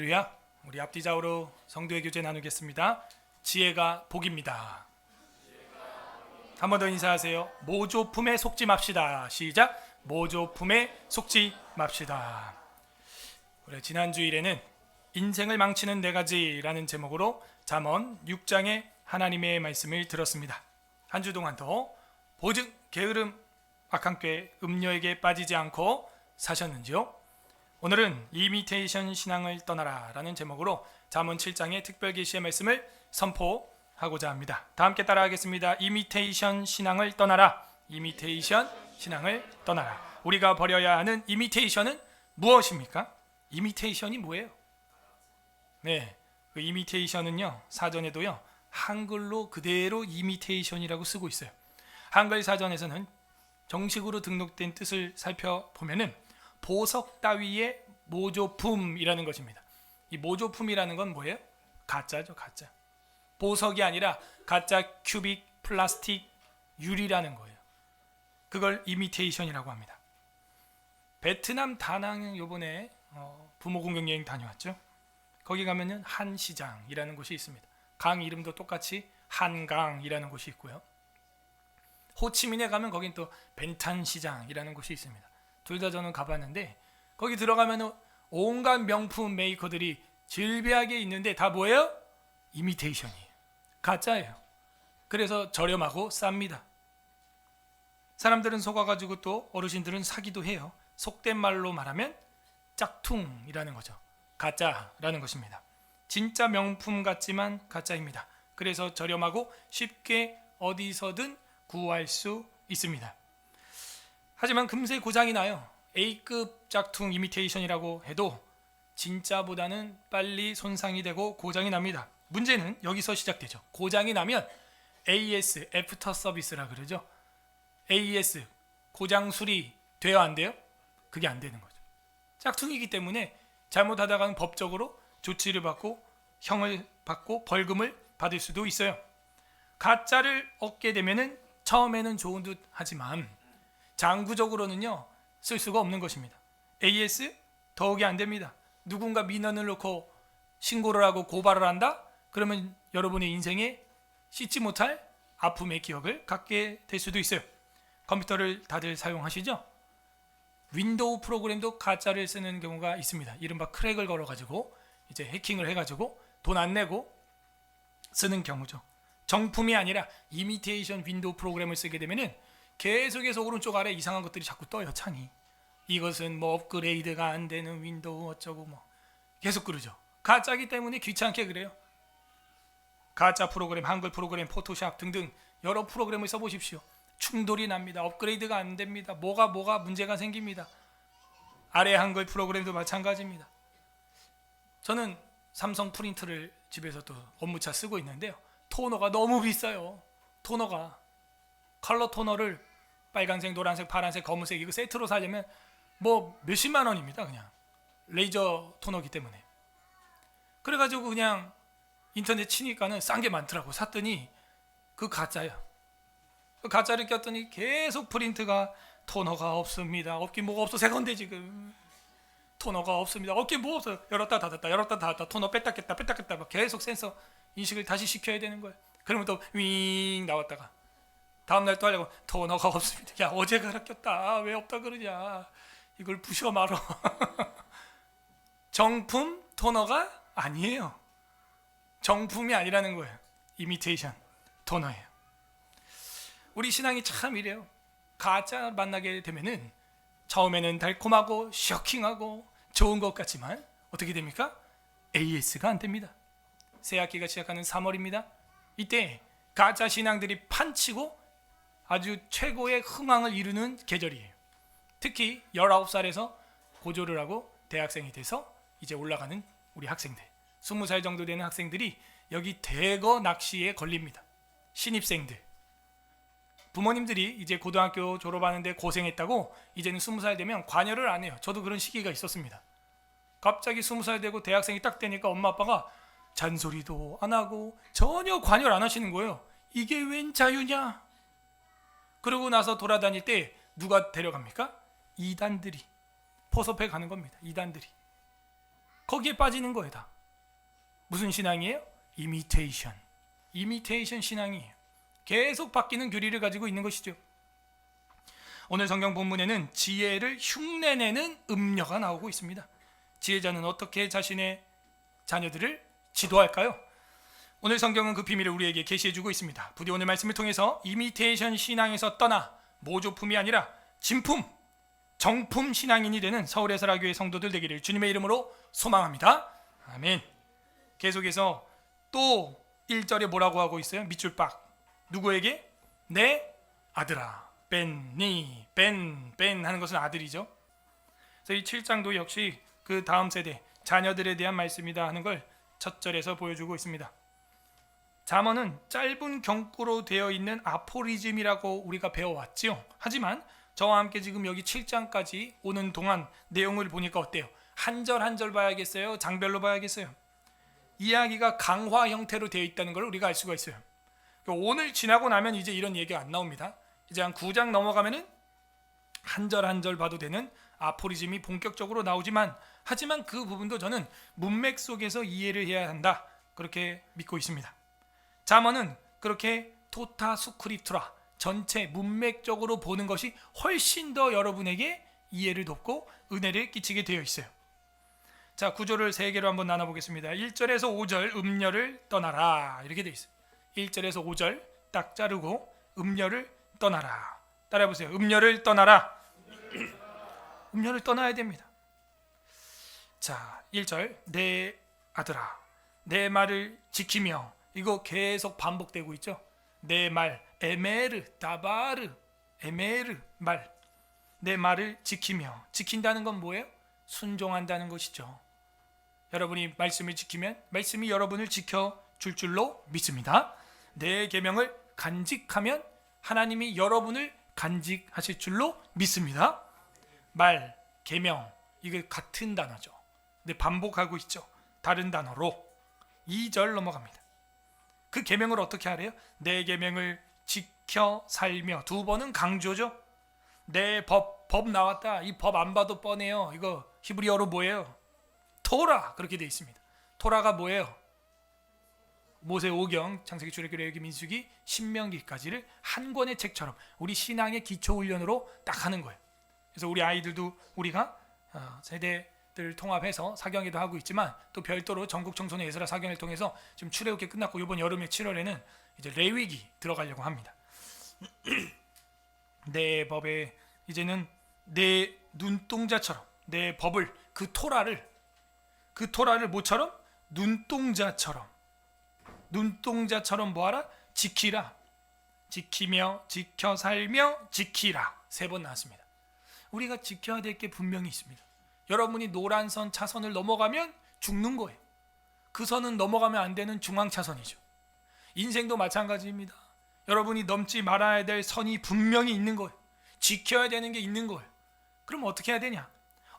할렐루야. 우리 앞뒤좌우로 성도의 교제 나누겠습니다. 지혜가 복입니다. 한 번 더 인사하세요. 모조품에 속지 맙시다. 시작. 모조품에 속지 맙시다. 그래, 지난 주일에는 인생을 망치는 4가지라는 제목으로 잠언 6장의 하나님의 말씀을 들었습니다. 한 주 동안도 보증, 게으름, 악한 꾀, 음료에게 빠지지 않고 사셨는지요? 오늘은 이미테이션 신앙을 떠나라 라는 제목으로 잠언 7장의 특별 계시의 말씀을 선포하고자 합니다. 다 함께 따라하겠습니다. 이미테이션 신앙을 떠나라. 이미테이션 신앙을 떠나라. 우리가 버려야 하는 이미테이션은 무엇입니까? 이미테이션이 뭐예요? 네, 그 이미테이션은요, 사전에도요 한글로 그대로 이미테이션이라고 쓰고 있어요. 한글 사전에서는 정식으로 등록된 뜻을 살펴보면은 보석 따위의 모조품이라는 것입니다. 이 모조품이라는 건 뭐예요? 가짜죠, 가짜. 보석이 아니라 가짜 큐빅, 플라스틱, 유리라는 거예요. 그걸 이미테이션이라고 합니다. 베트남 다낭 요번에 부모 공경 여행 다녀왔죠. 거기 가면은 한시장이라는 곳이 있습니다. 강 이름도 똑같이 한강이라는 곳이 있고요. 호치민에 가면 거긴 또 벤탄시장이라는 곳이 있습니다. 둘 다 저는 가봤는데 거기 들어가면 온갖 명품 메이커들이 질비하게 있는데 다 뭐예요? 이미테이션이에요. 가짜예요. 그래서 저렴하고 쌉니다. 사람들은 속아가지고 또 어르신들은 사기도 해요. 속된 말로 말하면 짝퉁이라는 거죠. 가짜라는 것입니다. 진짜 명품 같지만 가짜입니다. 그래서 저렴하고 쉽게 어디서든 구할 수 있습니다. 하지만 금세 고장이 나요. A급 짝퉁 이미테이션이라고 해도 진짜보다는 빨리 손상이 되고 고장이 납니다. 문제는 여기서 시작되죠. 고장이 나면 AS, 애프터 서비스라 그러죠. AS, 고장 수리 돼야 안 돼요? 그게 안 되는 거죠. 짝퉁이기 때문에 잘못하다가는 법적으로 조치를 받고 형을 받고 벌금을 받을 수도 있어요. 가짜를 얻게 되면은 처음에는 좋은 듯 하지만 장구적으로는요 쓸 수가 없는 것입니다. AS 더욱이 안 됩니다. 누군가 민원을 넣고 신고를 하고 고발을 한다? 그러면 여러분의 인생에 씻지 못할 아픔의 기억을 갖게 될 수도 있어요. 컴퓨터를 다들 사용하시죠? 윈도우 프로그램도 가짜를 쓰는 경우가 있습니다. 이른바 크랙을 걸어가지고 이제 해킹을 해가지고 돈 안 내고 쓰는 경우죠. 정품이 아니라 이미테이션 윈도우 프로그램을 쓰게 되면은 계속해서 오른쪽 아래 이상한 것들이 자꾸 떠요. 창이. 이것은 뭐 업그레이드가 안 되는 윈도우 어쩌고 뭐 계속 그러죠. 가짜기 때문에 귀찮게 그래요. 가짜 프로그램, 한글 프로그램, 포토샵 등등 여러 프로그램을 써보십시오. 충돌이 납니다. 업그레이드가 안 됩니다. 뭐가 문제가 생깁니다. 아래 한글 프로그램도 마찬가지입니다. 저는 삼성 프린트를 집에서 또 업무차 쓰고 있는데요. 토너가 너무 비싸요. 토너가 컬러 토너를 빨간색, 노란색, 파란색, 검은색 이거 세트로 사려면 뭐 몇십만 원입니다. 그냥 레이저 토너기 때문에. 그래가지고 그냥 인터넷 치니까는 싼 게 많더라고. 샀더니 그 가짜예요. 그 가짜를 꼈더니 계속 프린트가 토너가 없습니다. 없긴 뭐가 없어. 새 건데 지금 토너가 없습니다. 없긴 뭐 없어. 열었다 닫았다 열었다 닫았다 토너 뺐다 꼈다 뺐다 꼈다 막 계속 센서 인식을 다시 시켜야 되는 거예요. 그러면 또 윙 나왔다가 다음날 또 하려고 토너가 없습니다. 야 어제 갈아 꼈다 왜 없다 그러냐. 이걸 부셔 말어. 정품 토너가 아니에요. 정품이 아니라는 거예요. 이미테이션 토너예요. 우리 신앙이 참 이래요. 가짜 만나게 되면은 처음에는 달콤하고 쇼킹하고 좋은 것 같지만 어떻게 됩니까? AS가 안 됩니다. 새 학기가 시작하는 3월입니다. 이때 가짜 신앙들이 판치고 아주 최고의 흥황을 이루는 계절이에요. 특히 19살에서 고졸을 하고 대학생이 돼서 이제 올라가는 우리 학생들 20살 정도 되는 학생들이 여기 대거 낚시에 걸립니다. 신입생들 부모님들이 이제 고등학교 졸업하는데 고생했다고 이제는 20살 되면 관여를 안 해요. 저도 그런 시기가 있었습니다. 갑자기 20살 되고 대학생이 딱 되니까 엄마 아빠가 잔소리도 안 하고 전혀 관여를 안 하시는 거예요. 이게 웬 자유냐? 그러고 나서 돌아다닐 때 누가 데려갑니까? 이단들이 포섭해 가는 겁니다. 이단들이. 거기에 빠지는 거예요. 다 무슨 신앙이에요? 이미테이션 신앙이에요. 계속 바뀌는 교리를 가지고 있는 것이죠. 오늘 성경 본문에는 지혜를 흉내내는 음녀가 나오고 있습니다. 지혜자는 어떻게 자신의 자녀들을 지도할까요? 오늘 성경은 그 비밀을 우리에게 계시해주고 있습니다. 부디 오늘 말씀을 통해서 이미테이션 신앙에서 떠나 모조품이 아니라 진품, 정품 신앙인이 되는 서울의 설화교회 성도들 되기를 주님의 이름으로 소망합니다. 아멘. 계속해서 또 1절에 뭐라고 하고 있어요? 밑줄 빡. 누구에게? 내 아들아. 벤니, 벤 하는 것은 아들이죠. 그래서 이 7장도 역시 그 다음 세대 자녀들에 대한 말씀이다 하는 걸 첫 절에서 보여주고 있습니다. 잠언은 짧은 경구로 되어 있는 아포리즘이라고 우리가 배워왔지요. 하지만 저와 함께 지금 여기 7장까지 오는 동안 내용을 보니까 어때요? 한 절 한 절 봐야겠어요? 장별로 봐야겠어요? 이야기가 강화 형태로 되어 있다는 걸 우리가 알 수가 있어요. 오늘 지나고 나면 이제 이런 얘기가 안 나옵니다. 이제 한 9장 넘어가면은 한 절 한 절 봐도 되는 아포리즘이 본격적으로 나오지만 하지만 그 부분도 저는 문맥 속에서 이해를 해야 한다. 그렇게 믿고 있습니다. 잠언은 그렇게 토타 수크립투라 전체 문맥적으로 보는 것이 훨씬 더 여러분에게 이해를 돕고 은혜를 끼치게 되어 있어요. 자, 구조를 3개로 한번 나눠보겠습니다. 1절에서 5절 음녀를 떠나라 이렇게 되어 있어요. 1절에서 5절 딱 자르고 음녀를 떠나라. 따라해보세요. 음녀를 떠나라. 음녀를 떠나야 됩니다. 자, 1절 내 아들아 내 말을 지키며 이거 계속 반복되고 있죠. 내 말 에메르 다바르 에메르 말 내 말을 지키며 지킨다는 건 뭐예요? 순종한다는 것이죠. 여러분이 말씀을 지키면 말씀이 여러분을 지켜줄 줄로 믿습니다. 내 계명을 간직하면 하나님이 여러분을 간직하실 줄로 믿습니다. 말, 계명 이거 같은 단어죠. 근데 반복하고 있죠. 다른 단어로 2절 넘어갑니다. 그 계명을 어떻게 하래요? 내 계명을 지켜 살며 2번은 강조죠. 내 법 나왔다. 이 법 안 봐도 뻔해요. 이거 히브리어로 뭐예요? 토라 그렇게 되어 있습니다. 토라가 뭐예요? 모세오경, 창세기, 출애굽기, 레위기, 민수기, 신명기까지를 한 권의 책처럼 우리 신앙의 기초 훈련으로 딱 하는 거예요. 그래서 우리 아이들도 우리가 세대들 통합해서 사경회도 하고 있지만 또 별도로 전국 청소년 예술화 사경을 통해서 지금 출애굽기 끝났고 이번 여름에 7월에는 이제 레위기 들어가려고 합니다. 내 법에 이제는 내 눈동자처럼 내 법을 그 토라를 뭐처럼? 눈동자처럼 뭐하라? 지키라. 지키며 지켜 살며 지키라. 3번 나왔습니다. 우리가 지켜야 될 게 분명히 있습니다. 여러분이 노란 선 차선을 넘어가면 죽는 거예요. 그 선은 넘어가면 안 되는 중앙차선이죠. 인생도 마찬가지입니다. 여러분이 넘지 말아야 될 선이 분명히 있는 거예요. 지켜야 되는 게 있는 거예요. 그럼 어떻게 해야 되냐?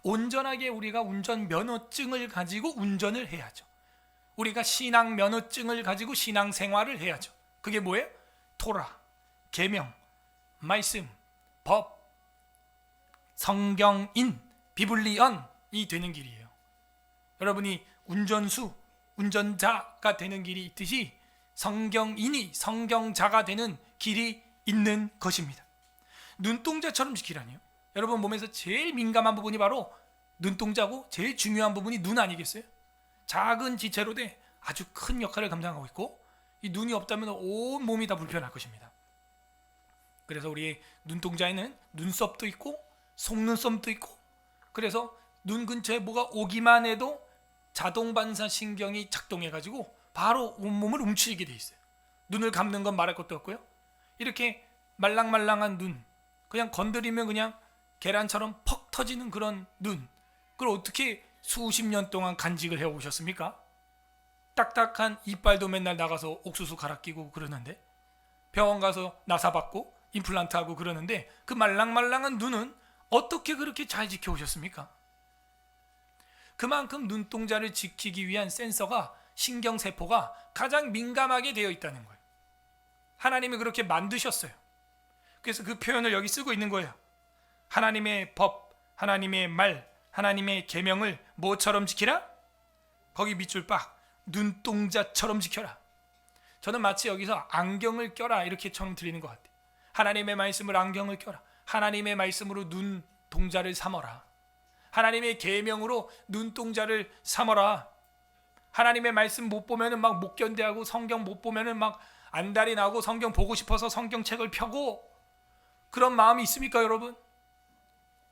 온전하게 우리가 운전 면허증을 가지고 운전을 해야죠. 우리가 신앙 면허증을 가지고 신앙 생활을 해야죠. 그게 뭐예요? 토라, 계명, 말씀, 법, 성경인, 비블리언이 되는 길이에요. 여러분이 운전자가 되는 길이 있듯이 성경인이 성경자가 되는 길이 있는 것입니다. 눈동자처럼 지키라니요. 여러분 몸에서 제일 민감한 부분이 바로 눈동자고 제일 중요한 부분이 눈 아니겠어요? 작은 지체로 돼 아주 큰 역할을 감당하고 있고 이 눈이 없다면 온 몸이 다 불편할 것입니다. 그래서 우리 눈동자에는 눈썹도 있고 속눈썹도 있고 그래서 눈 근처에 뭐가 오기만 해도 자동 반사 신경이 작동해가지고 바로 온몸을 움츠리게 돼 있어요. 눈을 감는 건 말할 것도 없고요. 이렇게 말랑말랑한 눈 그냥 건드리면 그냥 계란처럼 퍽 터지는 그런 눈 그걸 어떻게 수십 년 동안 간직을 해오셨습니까? 딱딱한 이빨도 맨날 나가서 옥수수 갈아 끼고 그러는데 병원 가서 나사 받고 임플란트 하고 그러는데 그 말랑말랑한 눈은 어떻게 그렇게 잘 지켜오셨습니까? 그만큼 눈동자를 지키기 위한 센서가 신경세포가 가장 민감하게 되어 있다는 거예요. 하나님이 그렇게 만드셨어요. 그래서 그 표현을 여기 쓰고 있는 거예요. 하나님의 법, 하나님의 말, 하나님의 계명을 뭐처럼 지키라? 거기 밑줄 빡 눈동자처럼 지켜라. 저는 마치 여기서 안경을 껴라 이렇게처럼 들리는 것 같아요. 하나님의 말씀을 안경을 껴라. 하나님의 말씀으로 눈동자를 삼어라. 하나님의 계명으로 눈동자를 삼어라. 하나님의 말씀 못 보면은 막 못 견뎌하고 성경 못 보면은 막 안달이 나고 성경 보고 싶어서 성경책을 펴고 그런 마음이 있습니까, 여러분?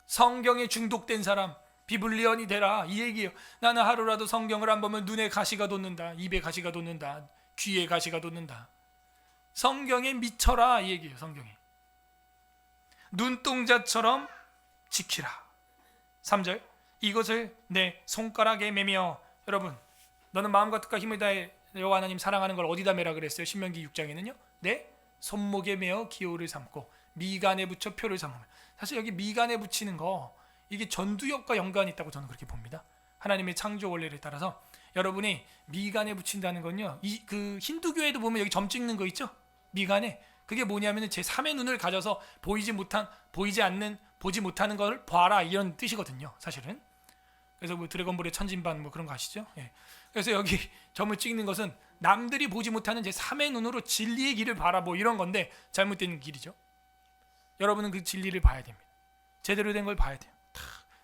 성경에 중독된 사람 비블리언이 되라 이 얘기예요. 나는 하루라도 성경을 안 보면 눈에 가시가 돋는다. 입에 가시가 돋는다. 귀에 가시가 돋는다. 성경에 미쳐라 이 얘기예요. 성경에 눈동자처럼 지키라. 3절 이것을 내 손가락에 매며. 여러분, 너는 마음과 뜻과 힘을 다해 여호와 하나님 사랑하는 걸 어디다 매라 그랬어요? 신명기 6장에는요. 내 손목에 매어 기호를 삼고 미간에 붙여 표를 삼으면. 사실 여기 미간에 붙이는 거 이게 전두엽과 연관이 있다고 저는 그렇게 봅니다. 하나님의 창조 원리를 따라서 여러분이 미간에 붙인다는 건요. 그 힌두교에도 보면 여기 점 찍는 거 있죠? 미간에. 그게 뭐냐면은 제 3의 눈을 가져서 보지 못하는 걸 봐라 이런 뜻이거든요. 사실은. 그래서 뭐 드래곤볼의 천진반 뭐 그런 거 아시죠? 예. 그래서 여기 점을 찍는 것은 남들이 보지 못하는 제 3의 눈으로 진리의 길을 봐라 뭐 이런 건데 잘못된 길이죠. 여러분은 그 진리를 봐야 됩니다. 제대로 된 걸 봐야 돼요.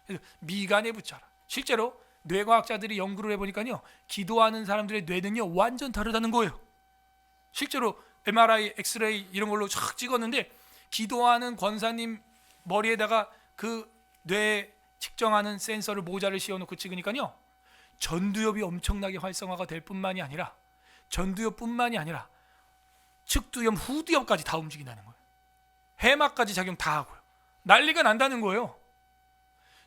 그래서 미간에 붙여라. 실제로 뇌과학자들이 연구를 해보니까요, 기도하는 사람들의 뇌는요 완전 다르다는 거예요. 실제로 MRI, 엑스레이 이런 걸로 쫙 찍었는데 기도하는 권사님 머리에다가 그 뇌 측정하는 센서를 모자를 씌워놓고 찍으니까요, 전두엽이 엄청나게 활성화가 될 뿐만이 아니라 전두엽뿐만이 아니라 측두엽, 후두엽까지 다 움직인다는 거예요. 해마까지 작용 다 하고요. 난리가 난다는 거예요.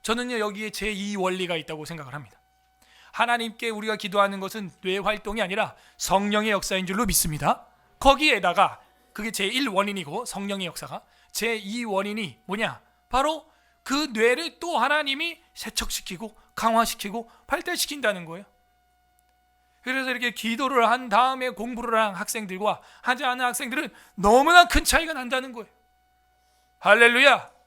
저는요 여기에 제2 원리가 있다고 생각을 합니다. 하나님께 우리가 기도하는 것은 뇌 활동이 아니라 성령의 역사인 줄로 믿습니다. 거기에다가 그게 제1 원인이고 성령의 역사가 제2 원인이 뭐냐? 바로 그 뇌를 또 하나님이 세척시키고 강화시키고 발달시킨다는 거예요. 그래서 이렇게 기도를 한 다음에 공부를 한 학생들과 하지 않은 학생들은 너무나 큰 차이가 난다는 거예요. 할렐루야.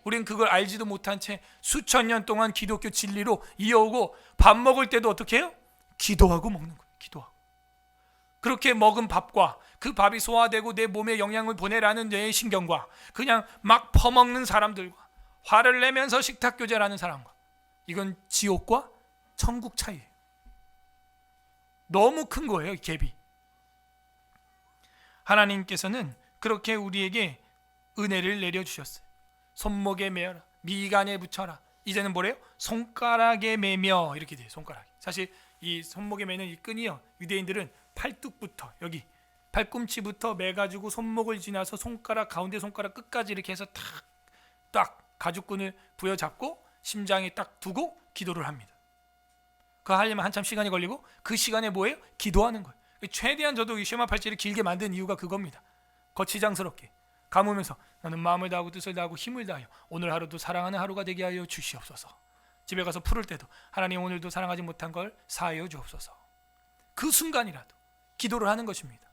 우린 그걸 알지도 못한 채 수천 년 동안 기독교 진리로 이어오고 밥 먹을 때도 어떻게 해요? 기도하고 먹는 거예요. 기도하고. 그렇게 먹은 밥과 그 밥이 소화되고 내 몸에 영향을 보내라는 뇌의 신경과 그냥 막 퍼먹는 사람들과 화를 내면서 식탁 교제를 하는 사람과, 이건 지옥과 천국 차이예요. 너무 큰 거예요, 이 갭이. 하나님께서는 그렇게 우리에게 은혜를 내려주셨어요. 손목에 매어라, 미간에 붙여라. 이제는 뭐래요? 손가락에 매며 이렇게 돼요. 손가락이. 사실 이 손목에 매는 이 끈이요, 유대인들은 팔뚝부터 여기 팔꿈치부터 매가지고 손목을 지나서 손가락 가운데 손가락 끝까지 이렇게 해서 딱 가죽끈을 부여잡고 심장에 딱 두고 기도를 합니다. 그거 하려면 한참 시간이 걸리고 그 시간에 뭐예요? 기도하는 거예요. 최대한 저도 이 쉐마 팔찌를 길게 만든 이유가 그겁니다. 거치장스럽게 감으면서 나는 마음을 다하고 뜻을 다하고 힘을 다하여 오늘 하루도 사랑하는 하루가 되게 하여 주시옵소서. 집에 가서 풀을 때도 하나님 오늘도 사랑하지 못한 걸 사하여 주옵소서. 그 순간이라도 기도를 하는 것입니다.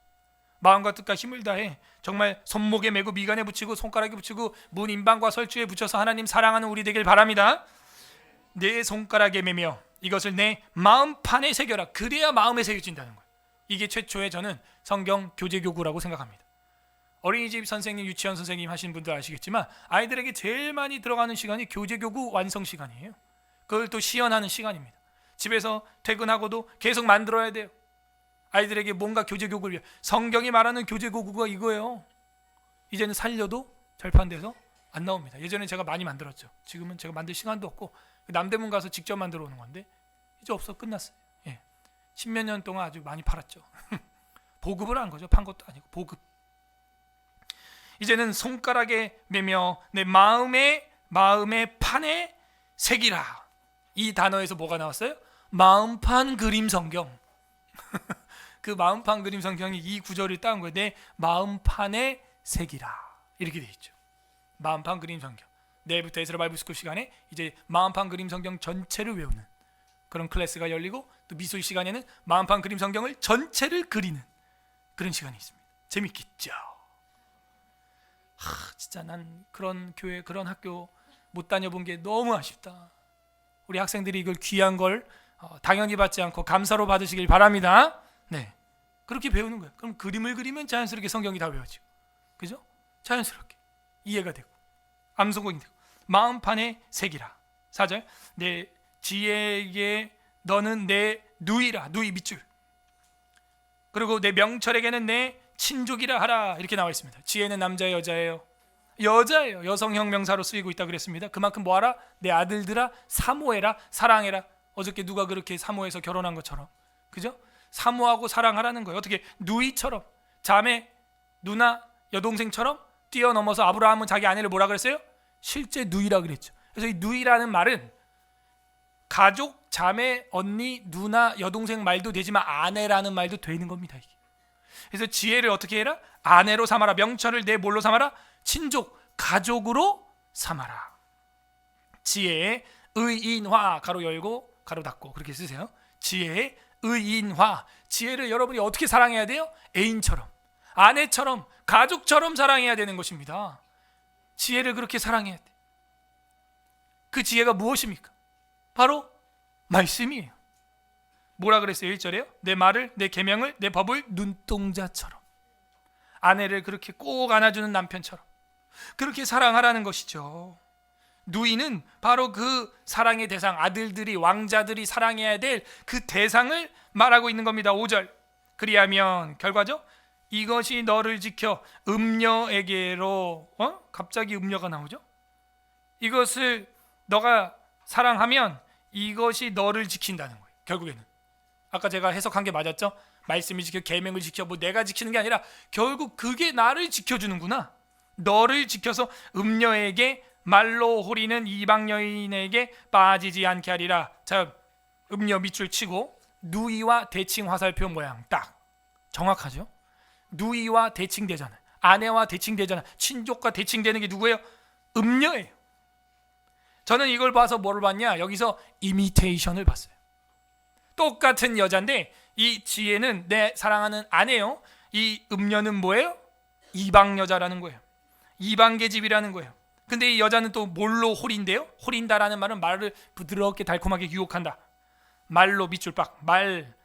마음과 뜻과 힘을 다해 정말 손목에 매고 미간에 붙이고 손가락에 붙이고 문 인방과 설주에 붙여서 하나님 사랑하는 우리 되길 바랍니다. 내 손가락에 매며 이것을 내 마음판에 새겨라. 그래야 마음에 새겨진다는 거예요. 이게 최초의 저는 성경 교재교구라고 생각합니다. 어린이집 선생님, 유치원 선생님 하시는 분들 아시겠지만 아이들에게 제일 많이 들어가는 시간이 교재교구 완성 시간이에요. 그걸 또 시연하는 시간입니다. 집에서 퇴근하고도 계속 만들어야 돼요. 아이들에게 뭔가 교재교구를 위해. 성경이 말하는 교재교구가 이거예요. 이제는 살려도 절판돼서 안 나옵니다. 예전에 제가 많이 만들었죠. 지금은 제가 만들 시간도 없고 남대문 가서 직접 만들어 오는 건데 이제 없어. 끝났어요. 예. 10몇 년 동안 아주 많이 팔았죠. 보급을 한 거죠. 판 것도 아니고 보급. 이제는 손가락에 매며 내 마음의 판에 새기라. 이 단어에서 뭐가 나왔어요? 마음판 그림 성경. 그 마음판 그림 성경이 이 구절을 따온 거예요. 내 마음판에 새기라. 이렇게 돼 있죠. 마음판 그림 성경. 내일부터 에스라 바이블 스쿨 시간에 이제 마음판 그림 성경 전체를 외우는 그런 클래스가 열리고, 또 미술 시간에는 마음판 그림 성경을 전체를 그리는 그런 시간이 있습니다. 재밌겠죠? 진짜 난 그런 교회, 그런 학교 못 다녀본 게 너무 아쉽다. 우리 학생들이 이걸 귀한 걸 당연히 받지 않고 감사로 받으시길 바랍니다. 네, 그렇게 배우는 거예요. 그럼 그림을 그리면 자연스럽게 성경이 다 외워지고, 그죠? 자연스럽게 이해가 되고 암송이 되고 마음판에 새기라. 4절, 내 지혜에게 너는 내 누이라. 누이 밑줄. 그리고 내 명철에게는 내 친족이라 하라. 이렇게 나와 있습니다. 지혜는 남자예요, 여자예요? 여자예요. 여성형 명사로 쓰이고 있다 그랬습니다. 그만큼 뭐하라? 내 아들들아 사모해라, 사랑해라. 어저께 누가 그렇게 사모해서 결혼한 것처럼, 그죠? 사모하고 사랑하라는 거예요. 어떻게? 누이처럼, 자매, 누나, 여동생처럼 뛰어넘어서 아브라함은 자기 아내를 뭐라 그랬어요? 실제 누이라 그랬죠. 그래서 이 누이라는 말은 가족, 자매, 언니, 누나, 여동생 말도 되지만 아내라는 말도 되는 겁니다. 이게. 그래서 지혜를 어떻게 해라? 아내로 삼아라. 명철을 내 뭘로 삼아라? 친족, 가족으로 삼아라. 지혜의 의인화, 가로 열고 가로 닫고 그렇게 쓰세요. 지혜의 의인화. 지혜를 여러분이 어떻게 사랑해야 돼요? 애인처럼, 아내처럼, 가족처럼 사랑해야 되는 것입니다. 지혜를 그렇게 사랑해야 돼. 그 지혜가 무엇입니까? 바로 말씀이에요. 뭐라 그랬어요? 1절에요. 내 말을, 내 계명을, 내 법을 눈동자처럼, 아내를 그렇게 꼭 안아주는 남편처럼 그렇게 사랑하라는 것이죠. 누이는 바로 그 사랑의 대상, 아들들이, 왕자들이 사랑해야 될 그 대상을 말하고 있는 겁니다. 5절, 그리하면 결과죠. 이것이 너를 지켜 음녀에게로, 갑자기 음녀가 나오죠. 이것을 너가 사랑하면 이것이 너를 지킨다는 거예요. 결국에는 아까 제가 해석한 게 맞았죠? 말씀을 지켜, 계명을 지켜, 뭐 내가 지키는 게 아니라 결국 그게 나를 지켜주는구나. 너를 지켜서 음녀에게, 말로 호리는 이방 여인에게 빠지지 않게 하리라. 자, 음녀 밑줄 치고 누이와 대칭 화살표 모양 딱 정확하죠? 누이와 대칭되잖아요. 아내와 대칭되잖아요. 친족과 대칭되는 게 누구예요? 음녀예요. 저는 이걸 봐서 뭐를 봤냐? 여기서 이미테이션을 봤어요. 똑같은 여자인데 이 지혜는 내 사랑하는 아내요. 이 음녀는 뭐예요? 이방 여자라는 거예요. 이방 계집이라는 거예요. 근데 이 여자는 또 뭘로 홀인데요? 홀인다라는 말은 말을 부드럽게 달콤하게 유혹한다. 말로 밑줄 빡. 말.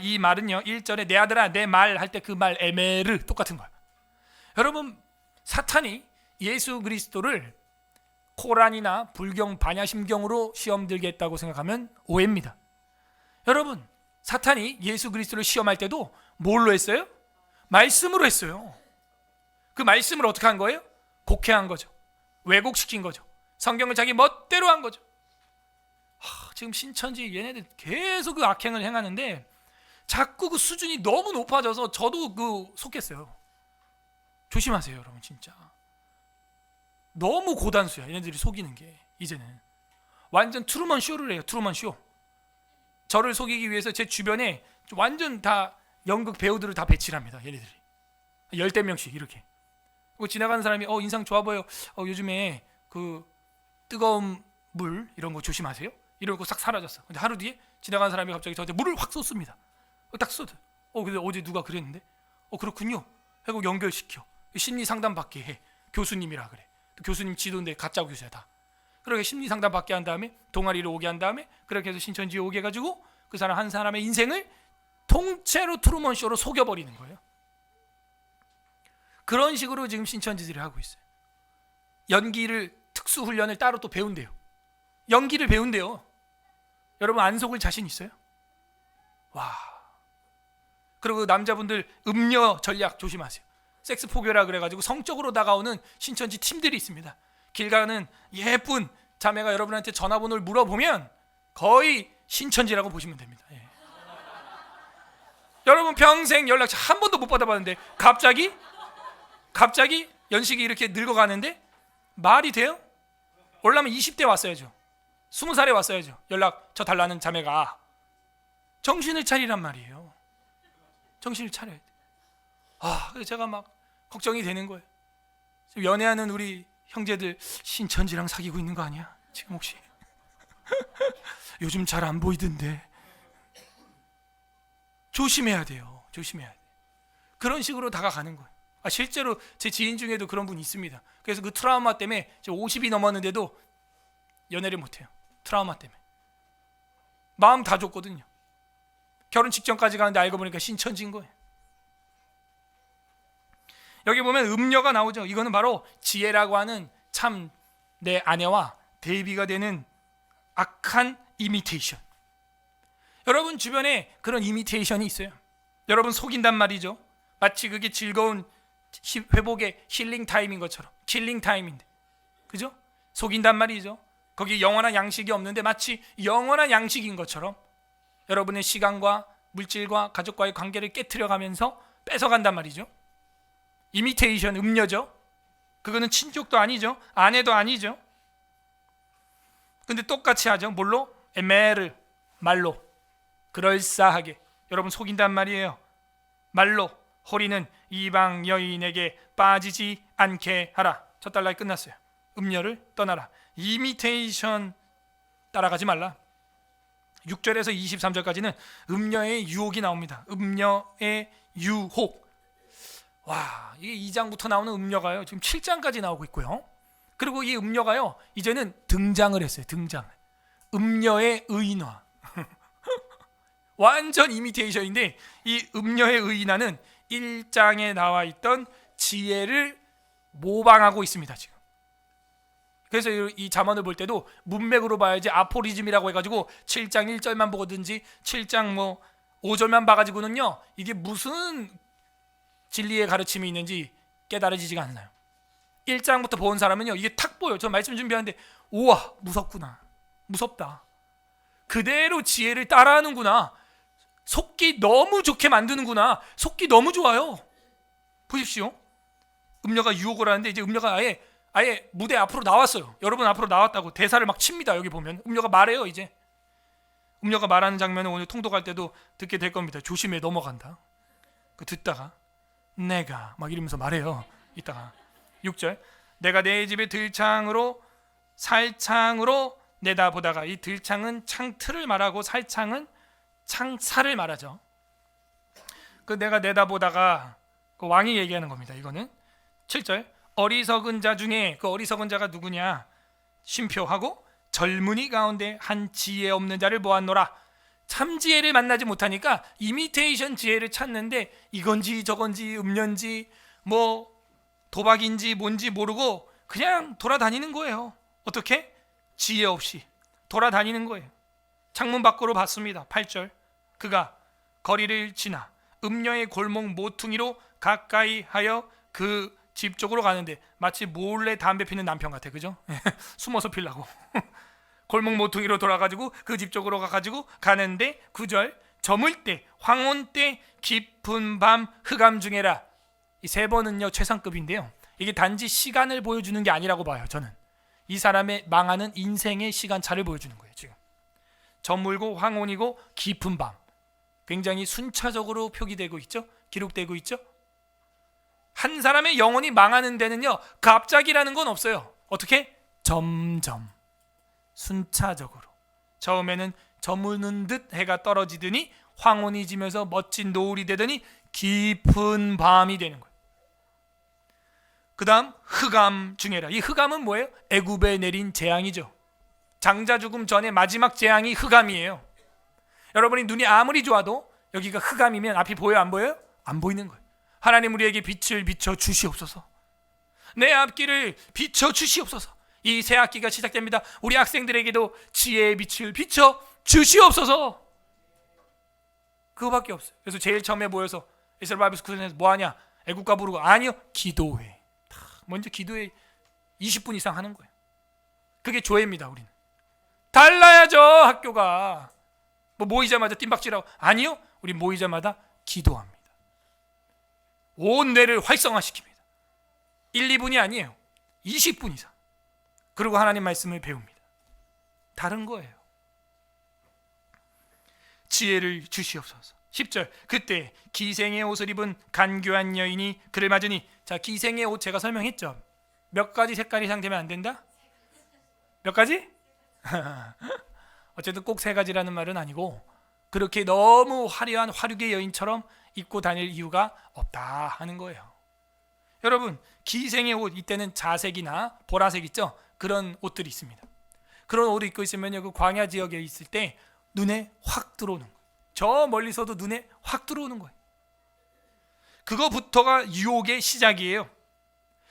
이 말은요. 1절에 내 아들아 내 말 할 때 그 말 에메르 똑같은 거예요. 여러분, 사탄이 예수 그리스도를 코란이나 불경, 반야심경으로 시험 들겠다고 생각하면 오해입니다. 여러분, 사탄이 예수 그리스도를 시험할 때도 뭘로 했어요? 말씀으로 했어요. 그 말씀을 어떻게 한 거예요? 곡해한 거죠. 왜곡시킨 거죠. 성경을 자기 멋대로 한 거죠. 지금 신천지 얘네들 계속 그 악행을 행하는데 자꾸 그 수준이 너무 높아져서 저도 그 속겠어요. 조심하세요, 여러분. 진짜 너무 고단수야. 얘네들이 속이는 게 이제는 완전 트루먼 쇼를 해요. 트루먼 쇼. 저를 속이기 위해서 제 주변에 완전 다 연극 배우들을 다 배치를 합니다. 얘네들이 10대 명씩 이렇게. 그리고 지나가는 사람이 인상 좋아 보여. 요즘에 그 뜨거운 물 이런 거 조심하세요. 이러고 싹 사라졌어. 근데 하루 뒤에 지나가는 사람이 갑자기 저한테 물을 확 쏟습니다. 딱 쏟아. 근데 어제 누가 그랬는데? 그렇군요. 하고 연결시켜. 심리 상담 받게 해. 교수님이라 그래. 교수님 지도인데 가짜 교수야 다. 그렇게 심리 상담 받게 한 다음에 동아리를 오게 한 다음에 그렇게 해서 신천지에 오게 해가지고 그 사람 한 사람의 인생을 통째로 트루먼 쇼로 속여버리는 거예요. 그런 식으로 지금 신천지들이 하고 있어요. 연기를, 특수 훈련을 따로 또 배운대요. 연기를 배운대요. 여러분, 안 속을 자신 있어요? 와. 그리고 남자분들 음녀 전략 조심하세요. 섹스 포교라 그래가지고 성적으로 다가오는 신천지 팀들이 있습니다. 길 가는 예쁜 자매가 여러분한테 전화번호를 물어보면 거의 신천지라고 보시면 됩니다. 예. 여러분 평생 연락 한 번도 못 받아봤는데 갑자기 연식이 이렇게 늙어가는데 말이 돼요? 올라면 20대 왔어야죠. 20살에 왔어야죠. 연락 저 달라는 자매가. 정신을 차리란 말이에요. 정신을 차려야 돼. 그래서 제가 막 걱정이 되는 거예요. 지금 연애하는 우리 형제들 신천지랑 사귀고 있는 거 아니야? 지금 혹시 요즘 잘 안 보이던데. 조심해야 돼요. 조심해야 돼. 그런 식으로 다가가는 거예요. 실제로 제 지인 중에도 그런 분이 있습니다. 그래서 그 트라우마 때문에 50이 넘었는데도 연애를 못해요. 트라우마 때문에. 마음 다 줬거든요. 결혼 직전까지 가는데 알고 보니까 신천지인 거예요. 여기 보면 음녀가 나오죠. 이거는 바로 지혜라고 하는 참 내 아내와 대비가 되는 악한 이미테이션. 여러분 주변에 그런 이미테이션이 있어요. 여러분 속인단 말이죠. 마치 그게 즐거운 회복의 힐링 타임인 것처럼 킬링 타임인데, 그죠? 속인단 말이죠. 거기 영원한 양식이 없는데 마치 영원한 양식인 것처럼 여러분의 시간과 물질과 가족과의 관계를 깨트려가면서 뺏어간단 말이죠. 이미테이션, 음녀죠. 그거는 친족도 아니죠. 아내도 아니죠. 근데 똑같이 하죠. 뭘로? 에메르, 말로. 그럴싸하게 여러분 속인단 말이에요. 말로 호리는 이방 여인에게 빠지지 않게 하라. 첫 달락이 끝났어요. 음녀를 떠나라. 이미테이션 따라가지 말라. 6절에서 23절까지는 음녀의 유혹이 나옵니다. 음녀의 유혹. 와, 이게 2장부터 나오는 음녀가요, 지금 7장까지 나오고 있고요. 그리고 이 음녀가요, 이제는 등장을 했어요. 등장을. 음녀의 의인화. 완전 이미테이션인데, 이 음녀의 의인화는 1장에 나와 있던 지혜를 모방하고 있습니다. 지금. 그래서 이 잠언을 볼 때도 문맥으로 봐야지 아포리즘이라고 해가지고 7장 1절만 보든지 7장 5절만 봐가지고는요, 이게 무슨 진리의 가르침이 있는지 깨달아지지가 않나요? 1장부터 본 사람은요, 이게 탁 보여요. 저 말씀 준비하는데 우와, 무섭구나, 무섭다. 그대로 지혜를 따라하는구나. 속기 너무 좋게 만드는구나. 속기 너무 좋아요. 보십시오. 음녀가 유혹을 하는데 이제 음녀가 아예 무대 앞으로 나왔어요. 여러분 앞으로 나왔다고 대사를 막 칩니다. 여기 보면 음녀가 말해요. 이제 음녀가 말하는 장면은 오늘 통독할 때도 듣게 될 겁니다. 조심해, 넘어간다. 그 듣다가 내가 막 이러면서 말해요. 이따가 6절, 내가 내 집의 들창으로 살창으로 내다보다가, 이 들창은 창틀을 말하고 살창은 창살을 말하죠. 그 내가 내다보다가 그 왕이 얘기하는 겁니다. 이거는 7절, 어리석은 자 중에, 그 어리석은 자가 누구냐? 쉼표하고 젊은이 가운데 한 지혜 없는 자를 보았노라. 참 지혜를 만나지 못하니까 이미테이션 지혜를 찾는데 이건지 저건지 음련지 도박인지 뭔지 모르고 그냥 돌아다니는 거예요. 어떻게? 지혜 없이 돌아다니는 거예요. 창문 밖으로 봤습니다. 8절, 그가 거리를 지나 음녀의 골목 모퉁이로 가까이 하여 그 집 쪽으로 가는데, 마치 몰래 담배 피는 남편 같아, 그죠? 숨어서 피려고 골목 모퉁이로 돌아가지고 그 집 쪽으로 가가지고 가는데, 9절, 저물 때 황혼 때 깊은 밤 흑암 중에라. 이 세 번은요 최상급인데요, 이게 단지 시간을 보여주는 게 아니라고 봐요. 저는 이 사람의 망하는 인생의 시간차를 보여주는 거예요. 지금 저물고 황혼이고 깊은 밤, 굉장히 순차적으로 표기되고 있죠. 기록되고 있죠. 한 사람의 영혼이 망하는 데는요 갑자기라는 건 없어요. 어떻게? 점점 순차적으로. 처음에는 저무는 듯 해가 떨어지더니 황혼이 지면서 멋진 노을이 되더니 깊은 밤이 되는 거예요. 그 다음 흑암 중에라. 이 흑암은 뭐예요? 애굽에 내린 재앙이죠. 장자 죽음 전에 마지막 재앙이 흑암이에요. 여러분이 눈이 아무리 좋아도 여기가 흑암이면 앞이 보여요, 안 보여요? 안 보이는 거예요. 하나님 우리에게 빛을 비춰 주시옵소서. 내 앞길을 비춰 주시옵소서. 이 새 학기가 시작됩니다. 우리 학생들에게도 지혜의 빛을 비춰 주시옵소서. 그거밖에 없어요. 그래서 제일 처음에 모여서 이스라엘 바이블 스쿨에서 뭐하냐? 애국가 부르고, 아니요, 기도회. 먼저 기도회 20분 이상 하는 거예요. 그게 조회입니다. 우리는 달라야죠. 학교가 모이자마자 뜀박질하고, 아니요, 우리 모이자마다 기도합니다. 온 뇌를 활성화시킵니다. 1, 2분이 아니에요. 20분 이상. 그리고 하나님 말씀을 배웁니다. 다른 거예요. 지혜를 주시옵소서. 10절, 그때 기생의 옷을 입은 간교한 여인이 그를 맞으니. 자, 기생의 옷 제가 설명했죠. 몇 가지 색깔 이상 되면 안 된다? 몇 가지? 어쨌든 꼭 세 가지라는 말은 아니고, 그렇게 너무 화려한 화류계 여인처럼 입고 다닐 이유가 없다 하는 거예요. 여러분, 기생의 옷, 이때는 자색이나 보라색 있죠? 그런 옷들이 있습니다. 그런 옷을 입고 있으면 그 광야 지역에 있을 때 눈에 확 들어오는 거예요. 저 멀리서도 눈에 확 들어오는 거예요. 그거부터가 유혹의 시작이에요.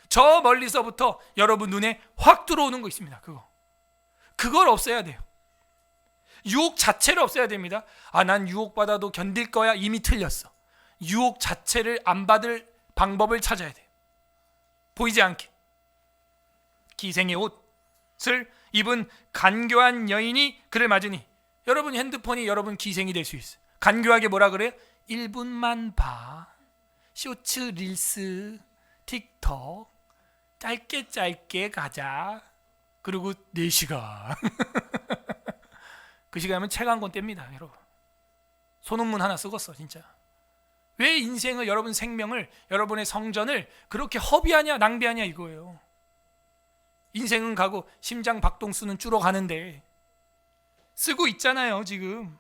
저 멀리서부터 여러분 눈에 확 들어오는 거 있습니다. 그걸 없애야 돼요. 유혹 자체를 없애야 됩니다. 난 유혹받아도 견딜 거야. 이미 틀렸어. 유혹 자체를 안 받을 방법을 찾아야 돼요. 보이지 않게. 기생의 옷을 입은 간교한 여인이 그를 맞으니, 여러분 핸드폰이 여러분 기생이 될 수 있어요. 간교하게 뭐라 그래요? 1분만 봐. 쇼츠, 릴스, 틱톡 짧게 가자. 그리고 4시간 그 시간이면 책 한 권 뗍니다. 여러분 소논문 하나 쓰겠어. 진짜 왜 인생을, 여러분 생명을, 여러분의 성전을 그렇게 허비하냐, 낭비하냐 이거예요. 인생은 가고 심장 박동수는 줄어가는데 쓰고 있잖아요. 지금